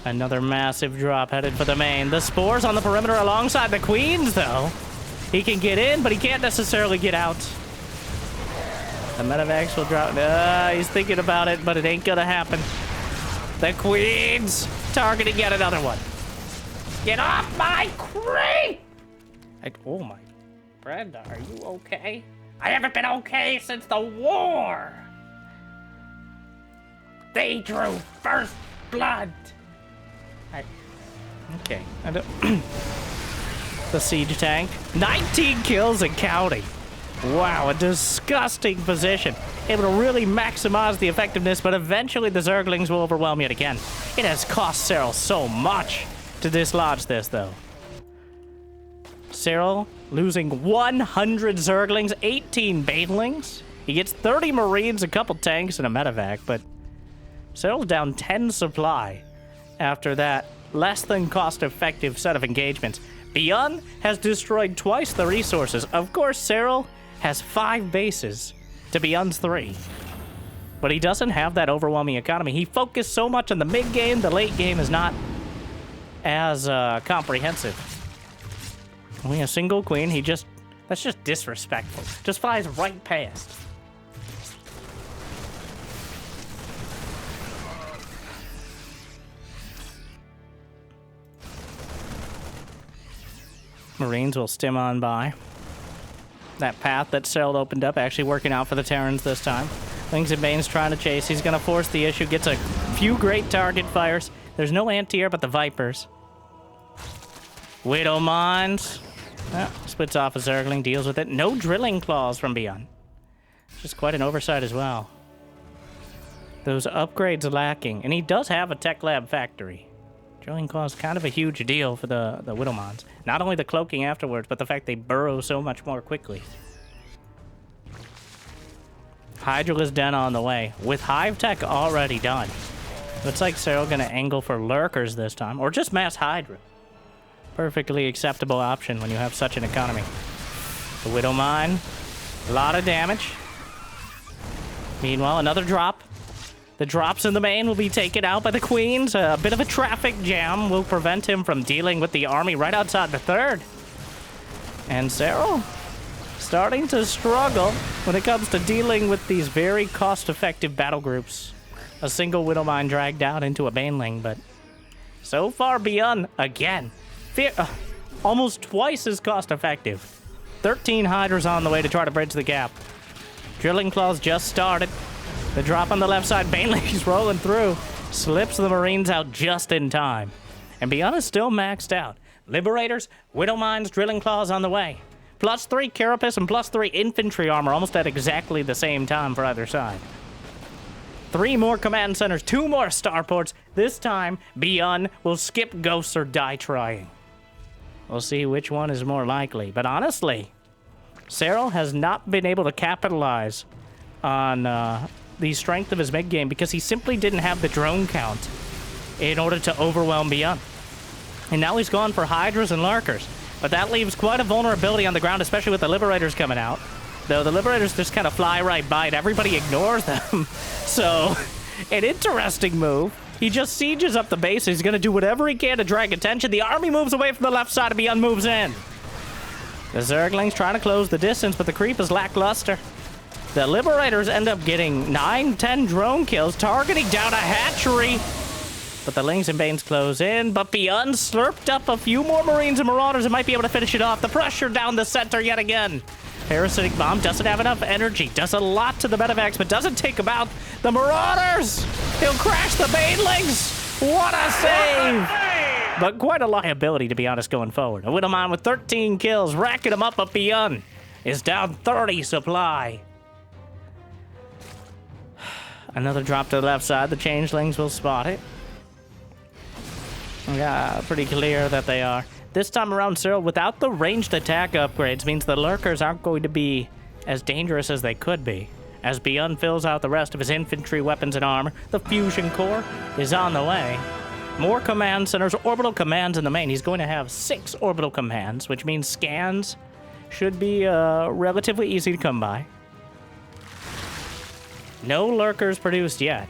Another massive drop headed for the main. The spores on the perimeter alongside the queens, though. He can get in, but he can't necessarily get out. The medevacs will drop. He's thinking about it, but it ain't gonna happen. The queens targeting yet another one. Get off my crate! Oh my, Brenda, are you okay? I haven't been okay since the war. They drew first blood. Okay, I don't. The siege tank, 19 kills and counting. Wow, a disgusting position. Able to really maximize the effectiveness, but eventually the Zerglings will overwhelm yet again. It has cost Serral so much to dislodge this, though. Serral losing 100 Zerglings, 18 Banelings. He gets 30 Marines, a couple tanks, and a medevac, but Serral's down 10 supply after that less than cost-effective set of engagements. ByuN has destroyed twice the resources. Of course, Serral has 5 bases to ByuN's 3. But he doesn't have that overwhelming economy. He focused so much on the mid-game, the late game is not as comprehensive. Only a single queen, that's just disrespectful. Just flies right past. Marines will stim on by. That path that Serral opened up actually working out for the Terrans this time. Lings and Bane's trying to chase. He's going to force the issue. Gets a few great target fires. There's no anti-air but the Vipers. Widow Mines. Splits off a Zergling. Deals with it. No drilling claws from ByuN. Just quite an oversight as well. Those upgrades lacking. And he does have a tech lab factory. Drilling claws kind of a huge deal for the Widowmons. Not only the cloaking afterwards, but the fact they burrow so much more quickly. Hydralisk Den on the way, with Hive Tech already done. Looks like Serral gonna angle for Lurkers this time, or just mass Hydra. Perfectly acceptable option when you have such an economy. The Widow Mine, a lot of damage. Meanwhile, another drop. The drops in the main will be taken out by the queens. A bit of a traffic jam will prevent him from dealing with the army right outside the third. And Serral starting to struggle when it comes to dealing with these very cost-effective battle groups. A single Widow Mine dragged out into a Baneling, but so far ByuN, again, almost twice as cost-effective. 13 Hydras on the way to try to bridge the gap. Drilling Claws just started. The drop on the left side, Baneling's rolling through. Slips the Marines out just in time. And ByuN is still maxed out. Liberators, Widow Mines, Drilling Claws on the way. +3 Carapace and +3 infantry armor almost at exactly the same time for either side. 3 more command centers, 2 more starports. This time, ByuN will skip ghosts or die trying. We'll see which one is more likely. But honestly, Serral has not been able to capitalize on the strength of his mid-game because he simply didn't have the drone count in order to overwhelm ByuN. And now he's gone for Hydras and Lurkers. But that leaves quite a vulnerability on the ground, especially with the Liberators coming out. Though the Liberators just kind of fly right by it. Everybody ignores them. So, an interesting move. He just sieges up the base. He's going to do whatever he can to drag attention. The army moves away from the left side, and ByuN moves in. The Zerglings trying to close the distance, but the creep is lackluster. The Liberators end up getting 9-10 drone kills, targeting down a hatchery. But the Lings and Banes close in, but ByuN slurped up a few more Marines and Marauders and might be able to finish it off. The pressure down the center yet again. Parasitic Bomb doesn't have enough energy, does a lot to the Medivacs, but doesn't take him out. The Marauders! He'll crash the Banelings! What a save! But quite a liability, to be honest, going forward. A Widowmine with 13 kills, racking him up, but ByuN is down 30 supply. Another drop to the left side. The Changelings will spot it. Yeah, pretty clear that they are. This time around, Serral, without the ranged attack upgrades, means the Lurkers aren't going to be as dangerous as they could be. As ByuN fills out the rest of his infantry weapons and armor, the Fusion Core is on the way. More command centers, orbital commands in the main. He's going to have 6 orbital commands, which means scans should be relatively easy to come by. No Lurkers produced yet.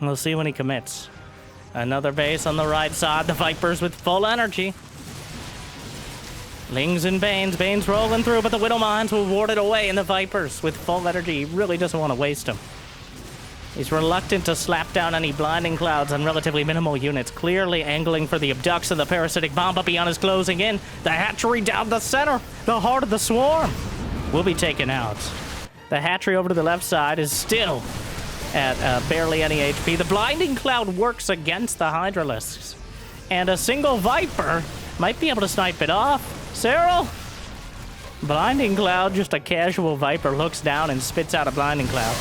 We'll see when he commits. Another base on the right side. The Vipers with full energy. Lings and Banes. Banes rolling through, but the Widowmines will ward it away, and the Vipers with full energy. He really doesn't want to waste them. He's reluctant to slap down any blinding clouds on relatively minimal units, clearly angling for the abducts of the Parasitic Bomb, but ByuN is closing in. The hatchery down the center. The heart of the swarm will be taken out. The hatchery over to the left side is still at barely any HP. The blinding cloud works against the Ultralisks, and a single Viper might be able to snipe it off. Serral? Blinding cloud, just a casual Viper, looks down and spits out a blinding cloud.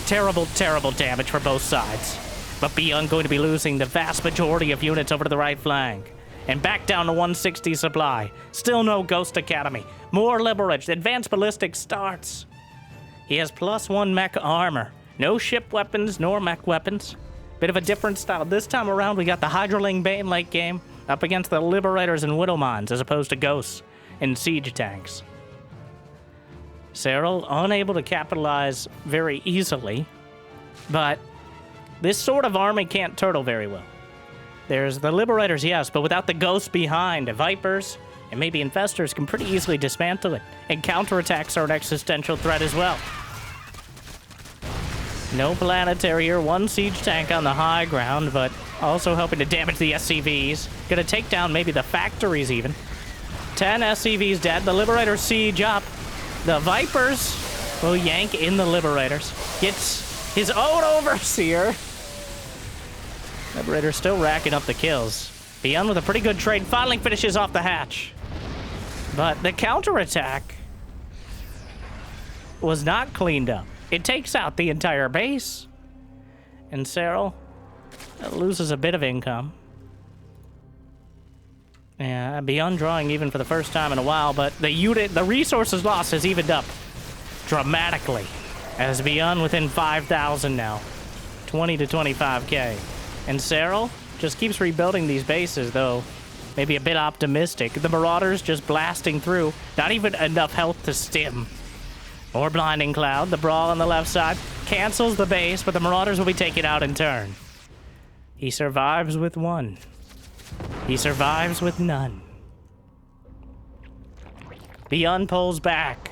Terrible, terrible damage for both sides. But ByuN going to be losing the vast majority of units over to the right flank. And back down to 160 supply. Still no Ghost Academy. More Liberage. Advanced Ballistic starts. He has +1 mech armor. No ship weapons, nor mech weapons. Bit of a different style. This time around, we got the Hydroling Bane late game up against the Liberators and Widowmines, as opposed to Ghosts and Siege Tanks. Serral unable to capitalize very easily, but this sort of army can't turtle very well. There's the Liberators, yes, but without the Ghosts behind, the Vipers and maybe Infestors can pretty easily dismantle it, and counterattacks are an existential threat as well. No Planetary here, 1 Siege Tank on the high ground, but also helping to damage the SCVs. Gonna take down maybe the factories even. 10 SCVs dead, the Liberators siege up. The Vipers will yank in the Liberators. Gets his own Overseer. Liberator still racking up the kills. ByuN with a pretty good trade finally finishes off the hatch. But the counterattack was not cleaned up. It takes out the entire base. And Serral loses a bit of income. Yeah, ByuN drawing even for the first time in a while, but the resources lost has evened up dramatically. As ByuN within 5,000 now. 20 to 25k. And Serral just keeps rebuilding these bases, though maybe a bit optimistic. The Marauders just blasting through. Not even enough health to stim. More Blinding Cloud. The Brawl on the left side cancels the base, but the Marauders will be taken out in turn. He survives with 1. He survives with none. ByuN pulls back.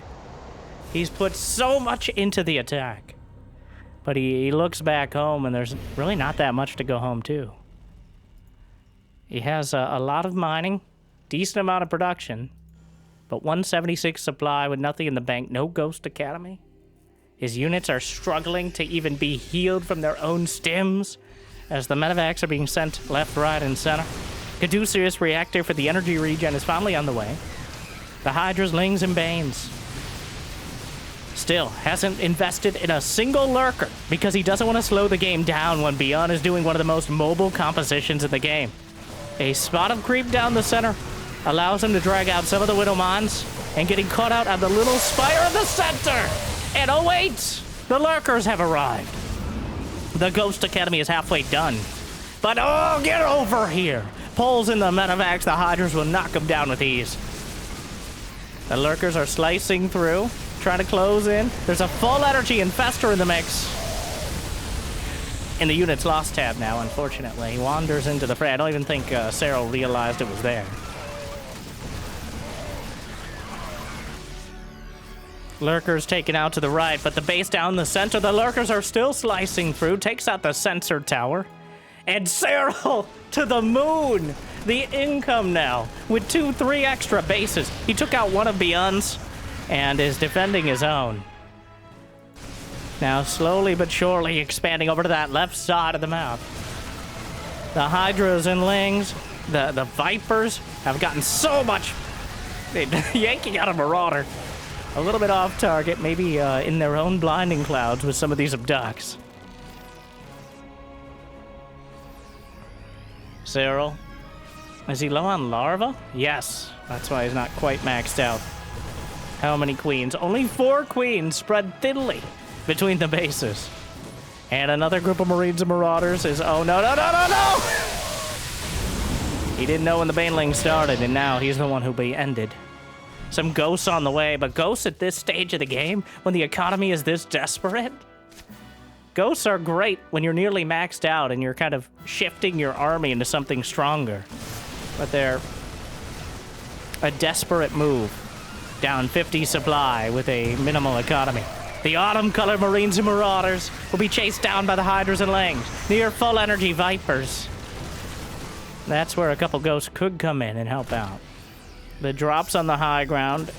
He's put so much into the attack. But he looks back home, and there's really not that much to go home to. He has a lot of mining, decent amount of production, but 176 supply with nothing in the bank, no Ghost Academy. His units are struggling to even be healed from their own stims, as the Medivacs are being sent left, right, and center. Caduceus Reactor for the energy regen is finally on the way. The Hydras, Lings, and Banes. Still hasn't invested in a single Lurker because he doesn't want to slow the game down when ByuN is doing one of the most mobile compositions in the game. A spot of creep down the center allows him to drag out some of the Widowmines, and getting caught out on the little spire of the center. And oh wait, the Lurkers have arrived. The Ghost Academy is halfway done. But oh, get over here. Pulls in the Medivacs, the Hydras will knock him down with ease. The Lurkers are slicing through, trying to close in. There's a full energy Infestor in the mix. in the units lost tab now, unfortunately. He wanders into the fray. I don't even think Serral realized it was there. Lurkers taken out to the right, but the base down the center. The Lurkers are still slicing through. Takes out the sensor tower. And Serral to the moon. The income now with 2-3 extra bases. He took out one of ByuN's and is defending his own. Now slowly but surely expanding over to that left side of the map. The Hydras and Lings, the Vipers have gotten so much yanking out a Marauder. A little bit off target, maybe in their own blinding clouds with some of these abducts. Serral. Is he low on larva? Yes. That's why he's not quite maxed out. How many queens? Only 4 queens spread thinly between the bases. And another group of Marines and Marauders is... Oh, no, no, no, no, no! He didn't know when the Baneling started, and now he's the one who'll be ended. Some ghosts on the way, but ghosts at this stage of the game, when the economy is this desperate? Ghosts are great when you're nearly maxed out and you're kind of shifting your army into something stronger. But they're a desperate move. Down 50 supply with a minimal economy. The autumn-colored Marines and Marauders will be chased down by the Hydras and Lings. Near full energy Vipers. That's where a couple ghosts could come in and help out. The drops on the high ground,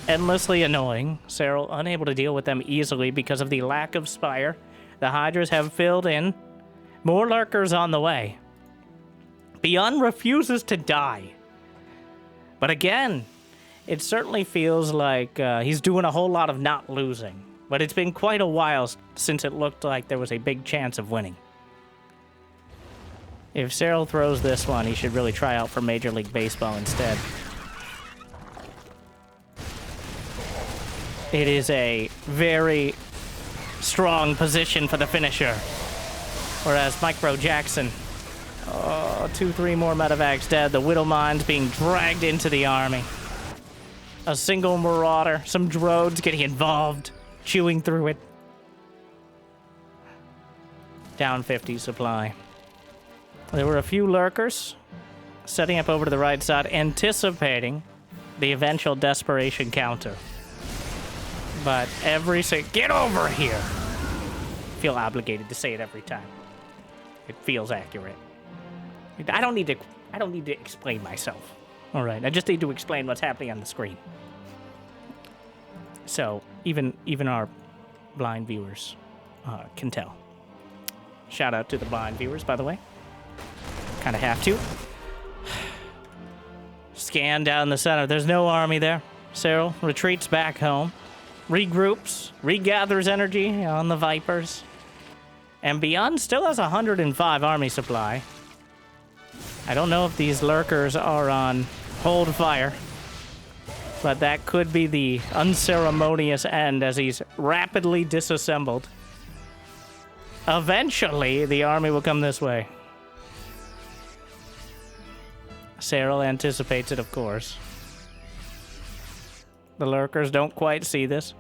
endlessly annoying. Serral unable to deal with them easily because of the lack of Spire. The Hydras have filled in. More Lurkers on the way. ByuN refuses to die. But again, it certainly feels like he's doing a whole lot of not losing. But it's been quite a while since it looked like there was a big chance of winning. If Serral throws this one, he should really try out for Major League Baseball instead. It is a very strong position for the finisher. Whereas Micro Jackson, 2-3 more medevacs dead. The Widow Mines being dragged into the army. A single Marauder, some droids getting involved, chewing through it. Down 50 supply. There were a few Lurkers setting up over to the right side, anticipating the eventual desperation counter. But every get over here! I feel obligated to say it every time. It feels accurate. I don't need to explain myself. All right, I just need to explain what's happening on the screen. So even our blind viewers can tell. Shout out to the blind viewers, by the way. Kind of have to. Scan down the center. There's no army there. Serral retreats back home. Regroups. Regathers energy on the Vipers. And ByuN still has 105 army supply. I don't know if these Lurkers are on hold fire. But that could be the unceremonious end as he's rapidly disassembled. Eventually, the army will come this way. Serral anticipates it, of course. The Lurkers don't quite see this.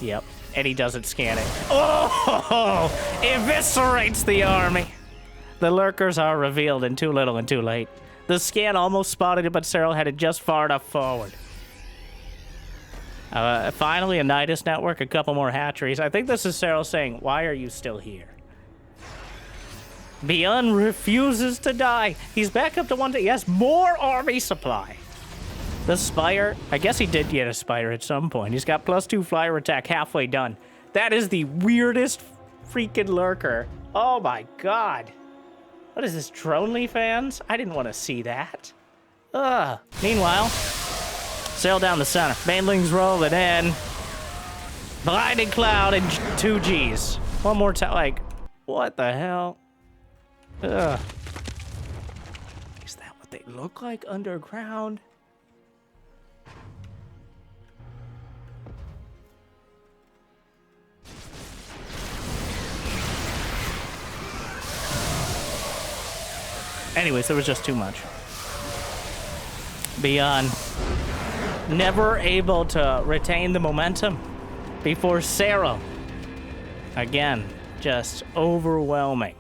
Yep, and he doesn't scan it. Oh! Eviscerates the army! The Lurkers are revealed in too little and too late. The scan almost spotted it, but Serral had it just far enough forward. Finally, a Nidus network, a couple more hatcheries. I think this is Serral saying, why are you still here? ByuN refuses to die. He's back up to 1 day. Yes, more army supply. The Spire, I guess he did get a Spire at some point. He's got +2 flyer attack halfway done. That is the weirdest freaking Lurker. Oh my god. What is this, Dronely fans? I didn't want to see that. Ugh. Meanwhile, sail down the center. Banelings rolling in. Blinding Cloud and 2 Gs. One more time, like, what the hell? Ugh. Is that what they look like underground? Anyways, there was just too much. ByuN never able to retain the momentum before Serral again just overwhelming.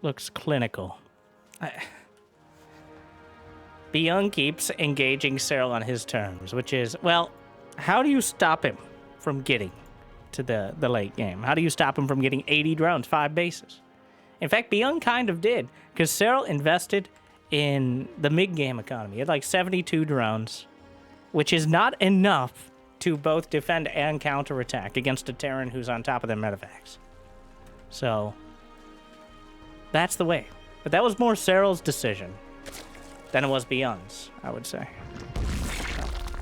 Looks clinical. ByuN keeps engaging Serral on his terms, which is, well, how do you stop him from getting to the late game? How do you stop him from getting 80 drones, 5 bases? In fact, ByuN kind of did, because Serral invested in the mid-game economy. He had like 72 drones, which is not enough to both defend and counterattack against a Terran who's on top of their medevacs. So, that's the way. But that was more Serral's decision than it was ByuN's, I would say.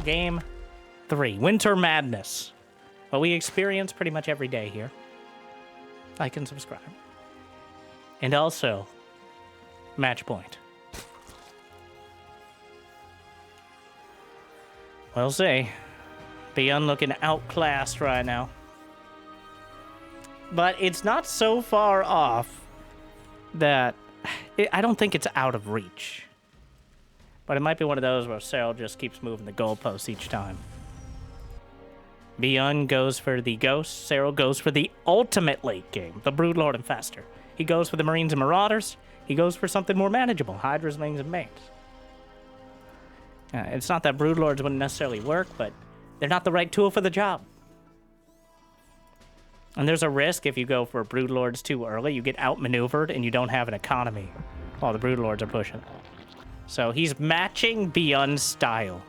Game 3, Winter Madness. What we experience pretty much every day here. Like and subscribe. And also, match point. We'll see. ByuN looking outclassed right now. But it's not so far off that I don't think it's out of reach. But it might be one of those where Serral just keeps moving the goalposts each time. ByuN goes for the Ghost. Serral goes for the ultimate late game, the Broodlord and Fester. He goes for the Marines and Marauders. He goes for something more manageable, Hydras, Wings, and Mains. It's not that Broodlords wouldn't necessarily work, but they're not the right tool for the job. And there's a risk if you go for Broodlords too early, you get outmaneuvered and you don't have an economy while the Broodlords are pushing. So he's matching ByuN's style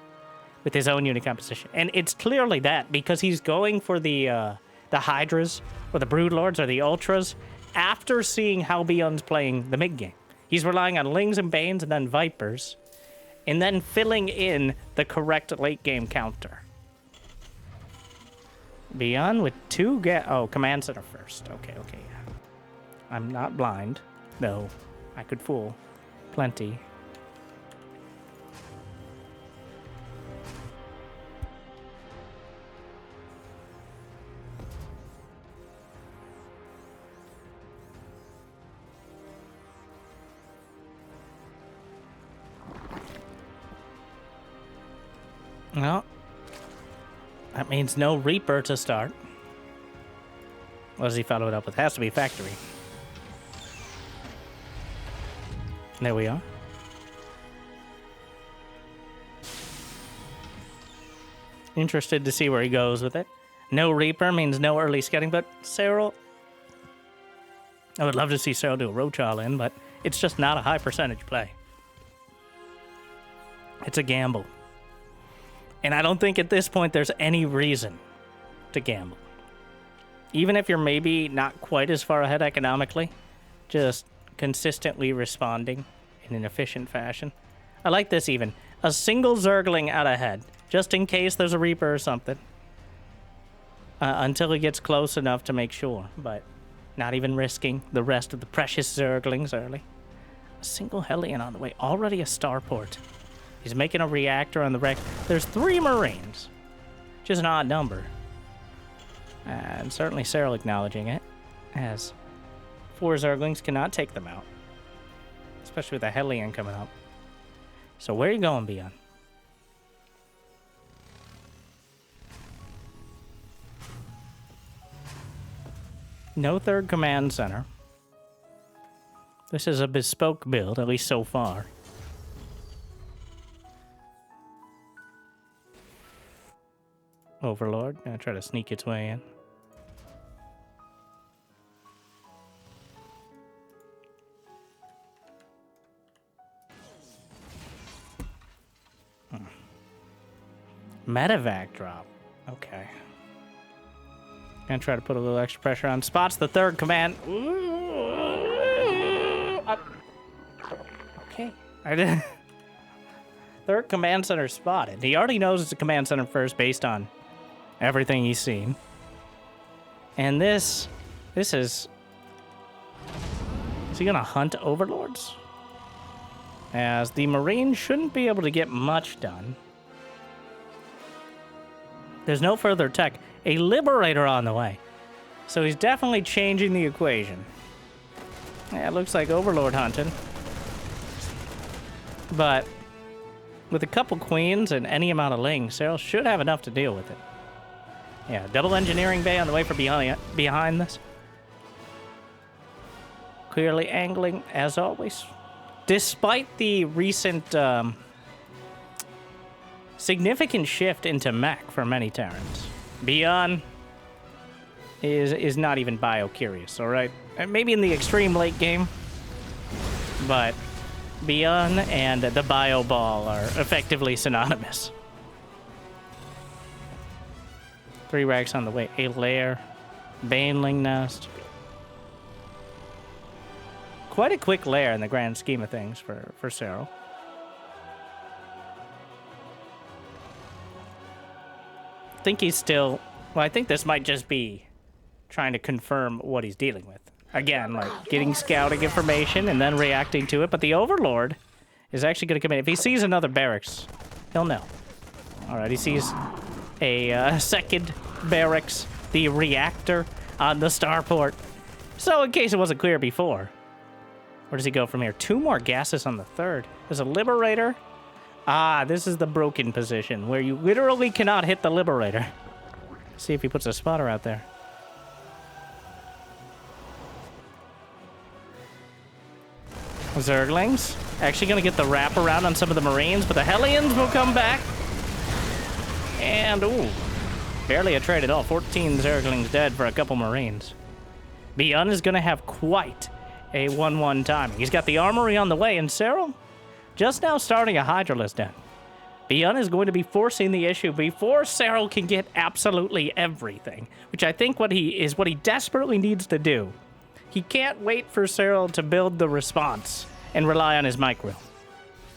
with his own unit composition. And it's clearly that, because he's going for the Hydras or the Broodlords or the Ultras after seeing how ByuN's playing the mid-game. He's relying on Lings and Banes and then Vipers, and then filling in the correct late-game counter. ByuN with 2 command center first. Okay, yeah. I'm not blind, though I could fool plenty. Well, that means no Reaper to start. What does he follow it up with? Has to be Factory. There we are. Interested to see where he goes with it. No Reaper means no early scouting, but Serral... I would love to see Serral do a Roach all-in, but it's just not a high percentage play. It's a gamble. And I don't think at this point there's any reason to gamble. Even if you're maybe not quite as far ahead economically, just consistently responding in an efficient fashion. I like this even. A single Zergling out ahead, just in case there's a Reaper or something. Until he gets close enough to make sure, but not even risking the rest of the precious Zerglings early. A single Hellion on the way, already a starport. He's making a reactor on the wreck. There's 3 Marines, which is an odd number. And certainly Serral acknowledging it, as 4 Zerglings cannot take them out. Especially with a Hellion coming up. So where are you going, ByuN? No 3rd command center. This is a bespoke build, at least so far. Overlord, gonna try to sneak its way in. Medevac drop. Okay. Gonna try to put a little extra pressure on. Spots the 3rd command. Okay. I did. 3rd command center spotted. He already knows it's a command center first based on everything he's seen. And this is he gonna hunt Overlords? As the Marines shouldn't be able to get much done. There's no further tech. A Liberator on the way. So he's definitely changing the equation. Yeah, it looks like Overlord hunting. But with a couple Queens and any amount of Lings, Serral should have enough to deal with it. Yeah, double engineering bay on the way for behind this. Clearly angling, as always. Despite the recent significant shift into mech for many Terrans, ByuN is not even bio-curious, all right? Maybe in the extreme late game, but ByuN and the bio ball are effectively synonymous. 3 racks on the way. A lair, Baneling nest. Quite a quick lair in the grand scheme of things for Serral. I think he's still... Well, I think this might just be trying to confirm what he's dealing with. Again, like getting scouting information and then reacting to it. But the Overlord is actually going to come in. If he sees another barracks, he'll know. All right, he sees a second barracks, the reactor on the starport. So in case it wasn't clear before, where does he go from here? 2 more gases on the 3rd. There's a Liberator. Ah, this is the broken position where you literally cannot hit the Liberator. See if he puts a spotter out there. Zerglings. Actually going to get the wraparound on some of the Marines, but the Hellions will come back. And, ooh, barely a trade at all. 14 Zerglings dead for a couple Marines. ByuN is going to have quite a 1-1 timing. He's got the armory on the way, and Serral just now starting a Hydralisk den. ByuN is going to be forcing the issue before Serral can get absolutely everything, which I think what he desperately needs to do. He can't wait for Serral to build the response and rely on his micro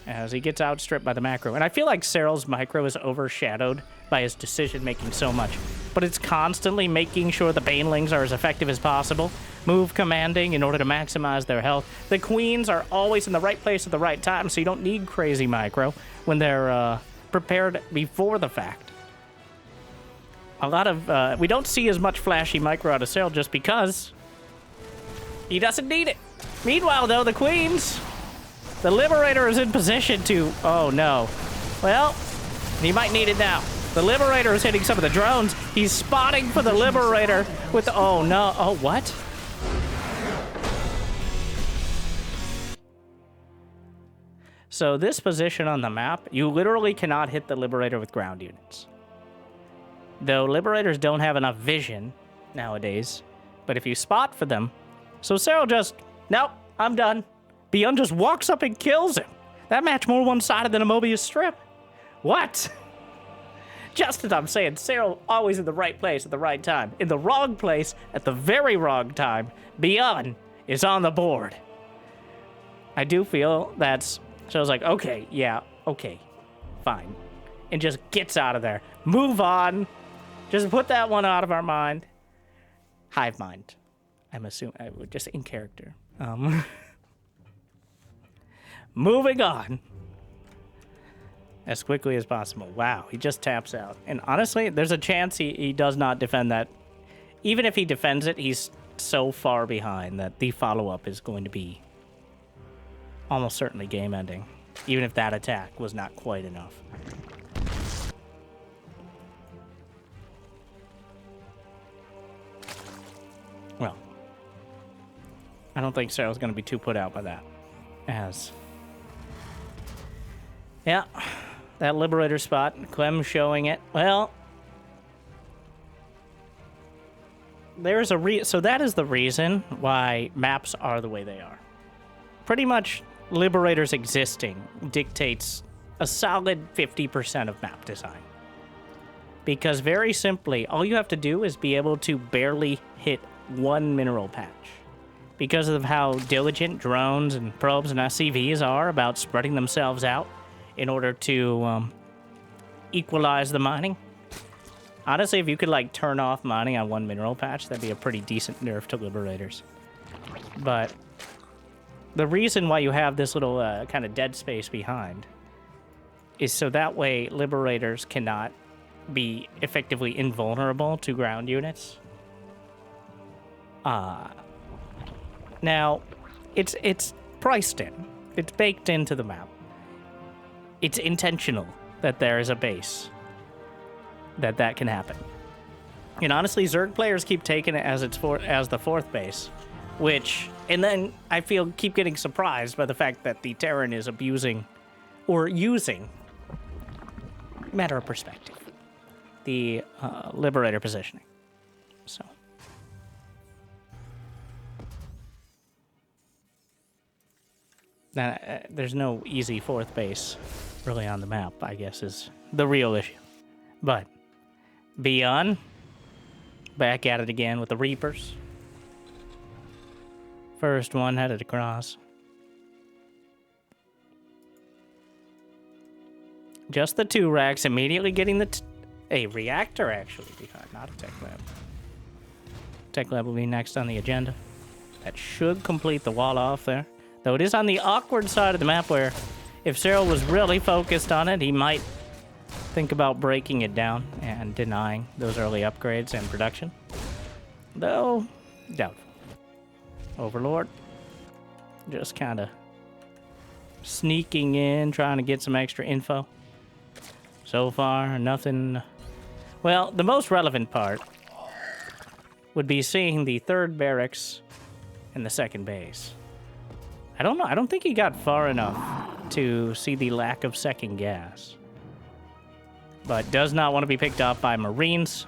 as he gets outstripped by the macro. And I feel like Serral's micro is overshadowed by his decision-making so much. But it's constantly making sure the Banelings are as effective as possible, move commanding in order to maximize their health. The Queens are always in the right place at the right time, so you don't need crazy micro when they're prepared before the fact. A lot of... we don't see as much flashy micro out of Serral just because he doesn't need it. Meanwhile, though, the Queens... The Liberator is in position to... Oh, no. Well, he might need it now. The Liberator is hitting some of the drones. He's spotting for the Liberator with... Oh, no. Oh, what? So this position on the map, you literally cannot hit the Liberator with ground units. Though Liberators don't have enough vision nowadays. But if you spot for them... So Serral just... Nope, I'm done. ByuN just walks up and kills him. That match more one-sided than a Mobius strip. What? Just as I'm saying, Serral always in the right place at the right time. In the wrong place at the very wrong time, ByuN is on the board. I do feel that's... So I was like, okay, yeah, okay, fine. And just gets out of there. Move on. Just put that one out of our mind. Hive mind. I'm assuming, just in character. Moving on as quickly as possible. Wow, he just taps out. And honestly, there's a chance he does not defend that. Even if he defends it, he's so far behind that the follow-up is going to be almost certainly game-ending, even if that attack was not quite enough. Well, I don't think Serral's going to be too put out by that. As... Yeah, that Liberator spot, Clem showing it. Well, there's a so that is the reason why maps are the way they are. Pretty much, Liberators existing dictates a solid 50% of map design. Because very simply, all you have to do is be able to barely hit one mineral patch. Because of how diligent drones and probes and SCVs are about spreading themselves out in order to equalize the mining. Honestly, if you could like turn off mining on one mineral patch, that'd be a pretty decent nerf to Liberators. But the reason why you have this little kind of dead space behind is so that way Liberators cannot be effectively invulnerable to ground units. Now, it's priced in. It's baked into the map. It's intentional that there is a base that can happen. And honestly, Zerg players keep taking it as as the fourth base, and then I keep getting surprised by the fact that the Terran is abusing or using, matter of perspective, the Liberator positioning. So. Now, there's no easy fourth base really on the map, I guess, is the real issue. But ByuN, back at it again with the Reapers. First one headed across. Just the 2 racks, immediately getting a reactor actually behind, not a tech lab. Tech lab will be next on the agenda. That should complete the wall off there. Though it is on the awkward side of the map where if Serral was really focused on it, he might think about breaking it down and denying those early upgrades and production. Though, doubtful. Overlord, just kind of sneaking in, trying to get some extra info. So far, nothing. Well, the most relevant part would be seeing the 3rd barracks and the 2nd base. I don't know. I don't think he got far enough to see the lack of 2nd gas. But does not want to be picked up by Marines.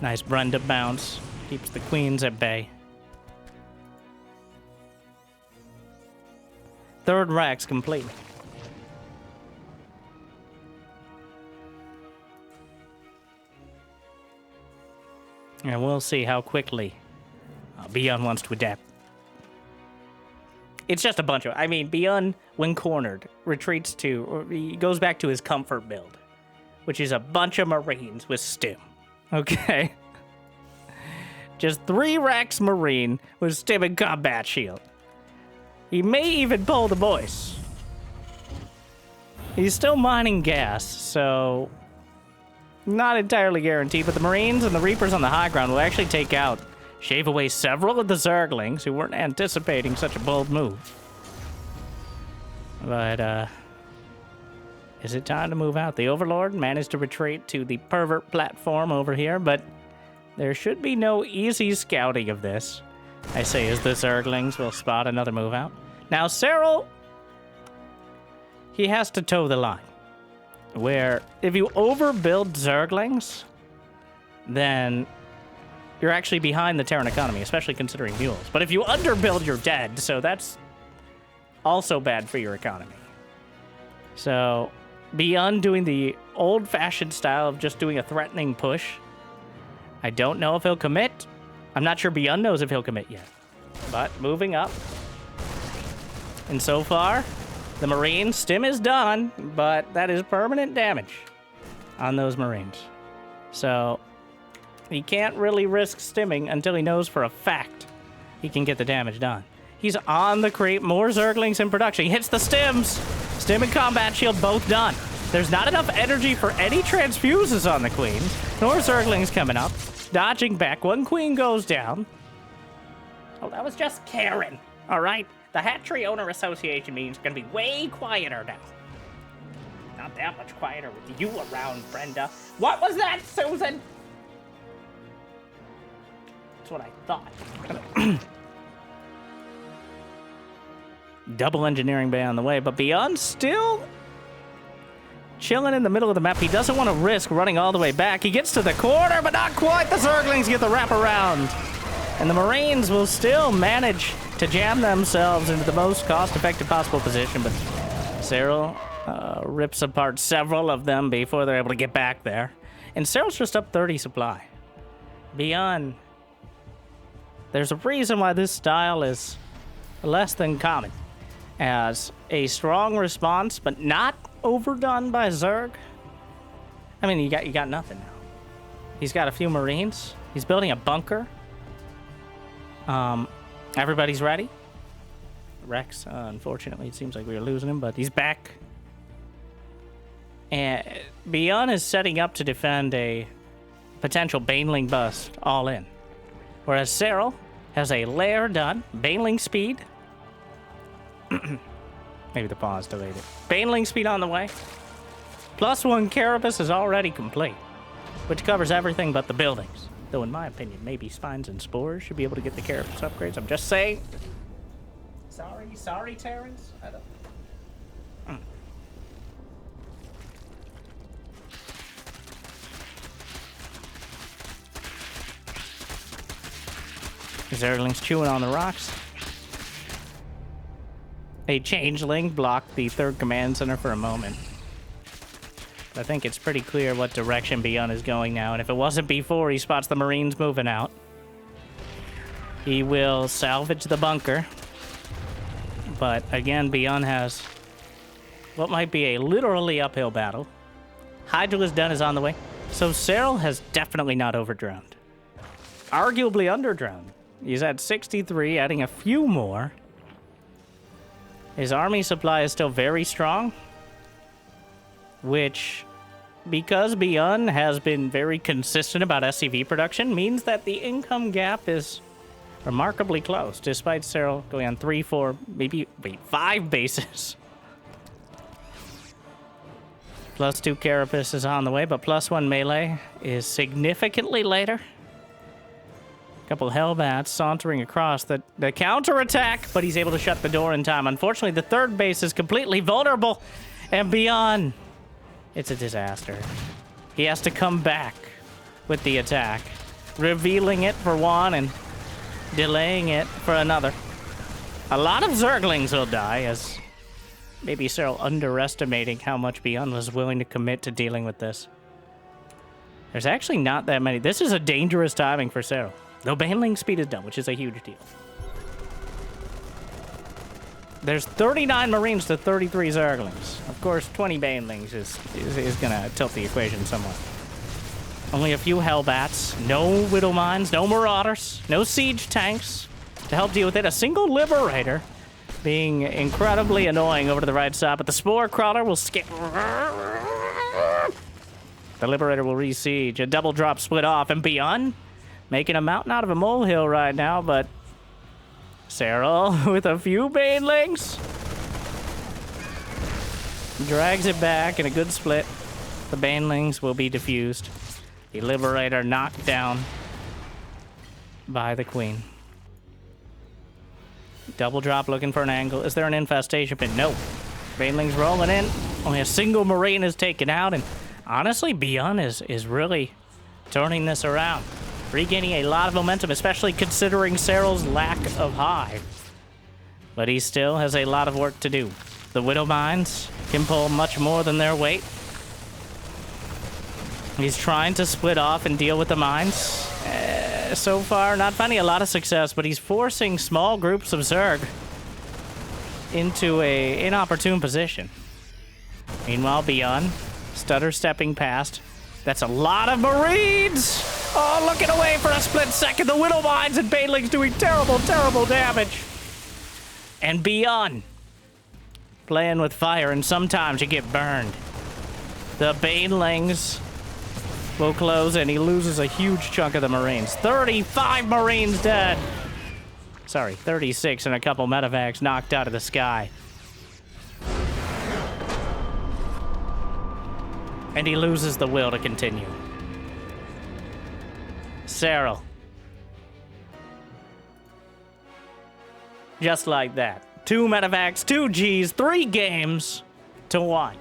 Nice Brenda bounce. Keeps the Queens at bay. 3rd rack's complete. And we'll see how quickly ByuN wants to adapt. It's just a bunch of... I mean, ByuN, when cornered, retreats to... Or he goes back to his comfort build, which is a bunch of Marines with stim. Okay? Just 3 racks Marine with stim and combat shield. He may even pull the voice. He's still mining gas, so... Not entirely guaranteed, but the Marines and the Reapers on the high ground will actually take out... Shave away several of the Zerglings who weren't anticipating such a bold move. But, is it time to move out? The Overlord managed to retreat to the pervert platform over here, but there should be no easy scouting of this. I say as the Zerglings will spot another move out. Now, Serral, he has to toe the line. Where, if you overbuild Zerglings, then... You're actually behind the Terran economy, especially considering mules. But if you underbuild, you're dead, so that's also bad for your economy. So, ByuN doing the old-fashioned style of just doing a threatening push. I don't know if he'll commit. I'm not sure ByuN knows if he'll commit yet. But moving up. And so far, the Marine stim is done, but that is permanent damage on those Marines. So... He can't really risk stimming until he knows for a fact he can get the damage done. He's on the creep. More Zerglings in production. He hits the stims. Stim and combat shield both done. There's not enough energy for any transfuses on the Queens. Nor Zerglings coming up. Dodging back. 1 Queen goes down. Oh, that was just Karen. All right. The Hatchery Owner Association means it's going to be way quieter now. Not that much quieter with you around, Brenda. What was that, Susan? That's what I thought. Double engineering bay on the way, but ByuN still chilling in the middle of the map. He doesn't want to risk running all the way back. He gets to the corner, but not quite. The Zerglings get the wraparound. And the Marines will still manage to jam themselves into the most cost-effective possible position, but Serral rips apart several of them before they're able to get back there. And Serral's just up 30 supply. ByuN... There's a reason why this style is less than common. As a strong response, but not overdone by Zerg. I mean, you got nothing now. He's got a few Marines. He's building a bunker. Everybody's ready. Rex, unfortunately, it seems like we are losing him, but he's back. And ByuN is setting up to defend a potential Baneling bust all in. Whereas Serral has a lair done, Baneling speed. Maybe the pause delayed it. Baneling speed on the way. +1 Carapace is already complete. which covers everything but the buildings. Though in my opinion, maybe spines and spores should be able to get the carapace upgrades. I'm just saying. Sorry, Terrans. I don't... Zerglings chewing on the rocks. A changeling blocked the third command center for a moment. I think it's pretty clear what direction ByuN is going now, and if it wasn't before he spots the Marines moving out, he will salvage the bunker. But again, ByuN has what might be a literally uphill battle. Hydralisk Den is on the way, so Serral has definitely not overdrowned. Arguably underdrowned. He's at 63, adding a few more. His army supply is still very strong, which, because ByuN has been very consistent about SCV production, means that the income gap is remarkably close, despite Serral going on 3, 4, maybe, 5 bases. +2 carapace is on the way, but +1 melee is significantly later. Couple Hellbats sauntering across the counterattack, but he's able to shut the door in time. Unfortunately, the third base is completely vulnerable, and ByuN, it's a disaster. He has to come back with the attack, revealing it for one and delaying it for another. A lot of Zerglings will die, as maybe Serral underestimating how much ByuN was willing to commit to dealing with this. There's actually not that many. This is a dangerous timing for Serral. Though Baneling speed is done, which is a huge deal. There's 39 Marines to 33 Zerglings. Of course, 20 Banelings is gonna tilt the equation somewhat. Only a few Hellbats, no Widow Mines, no Marauders, no Siege Tanks to help deal with it. A single Liberator being incredibly annoying over to the right side, but the Spore Crawler will skip. The Liberator will re-siege. A double drop split off, and ByuN making a mountain out of a molehill right now, but Serral with a few Banelings drags it back in a good split. The Banelings will be diffused. The Liberator knocked down by the Queen. Double drop looking for an angle. Is there an infestation pin? No. Banelings rolling in. Only a single Marine is taken out, and honestly, ByuN is really turning this around. Regaining a lot of momentum, especially considering Serral's lack of hive. But he still has a lot of work to do. The Widow Mines can pull much more than their weight. He's trying to split off and deal with the mines. So far, not finding a lot of success, but he's forcing small groups of Zerg into an inopportune position. Meanwhile, ByuN, stutter stepping past. That's a lot of Marines! Oh, looking away for a split second. The Widow Mines and Banelings doing terrible, terrible damage. And ByuN playing with fire, and sometimes you get burned. The Banelings will close, and he loses a huge chunk of the Marines. 35 Marines dead. Sorry, 36, and a couple medevacs knocked out of the sky. And he loses the will to continue. Serral. Just like that. 2 medevacs, 2 Gs, 3 games to 1.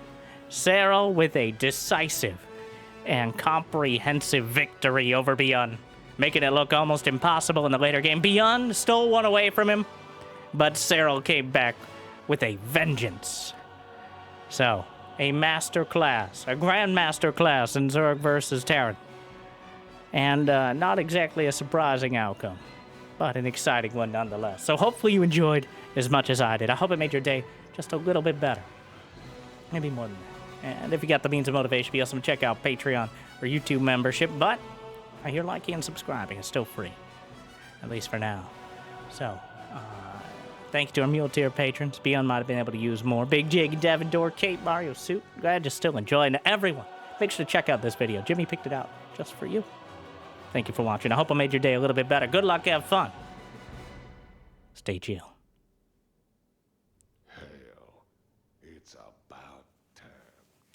Serral with a decisive and comprehensive victory over ByuN, making it look almost impossible in the later game. ByuN stole one away from him, but Serral came back with a vengeance. So, a master class, a grandmaster class in Zerg versus Terran. And not exactly a surprising outcome, but an exciting one nonetheless. So hopefully you enjoyed as much as I did. I hope it made your day just a little bit better. Maybe more than that. And if you got the means of motivation, be awesome to check out Patreon or YouTube membership. But I hear liking and subscribing is still free, at least for now. So, thank you to our Mule Tier patrons. ByuN might have been able to use more. Big Jig, Devin Door, Kate, Mario, Suit. Glad you're still enjoying it. Everyone, make sure to check out this video. Jimmy picked it out just for you. Thank you for watching. I hope I made your day a little bit better. Good luck, have fun. Stay chill.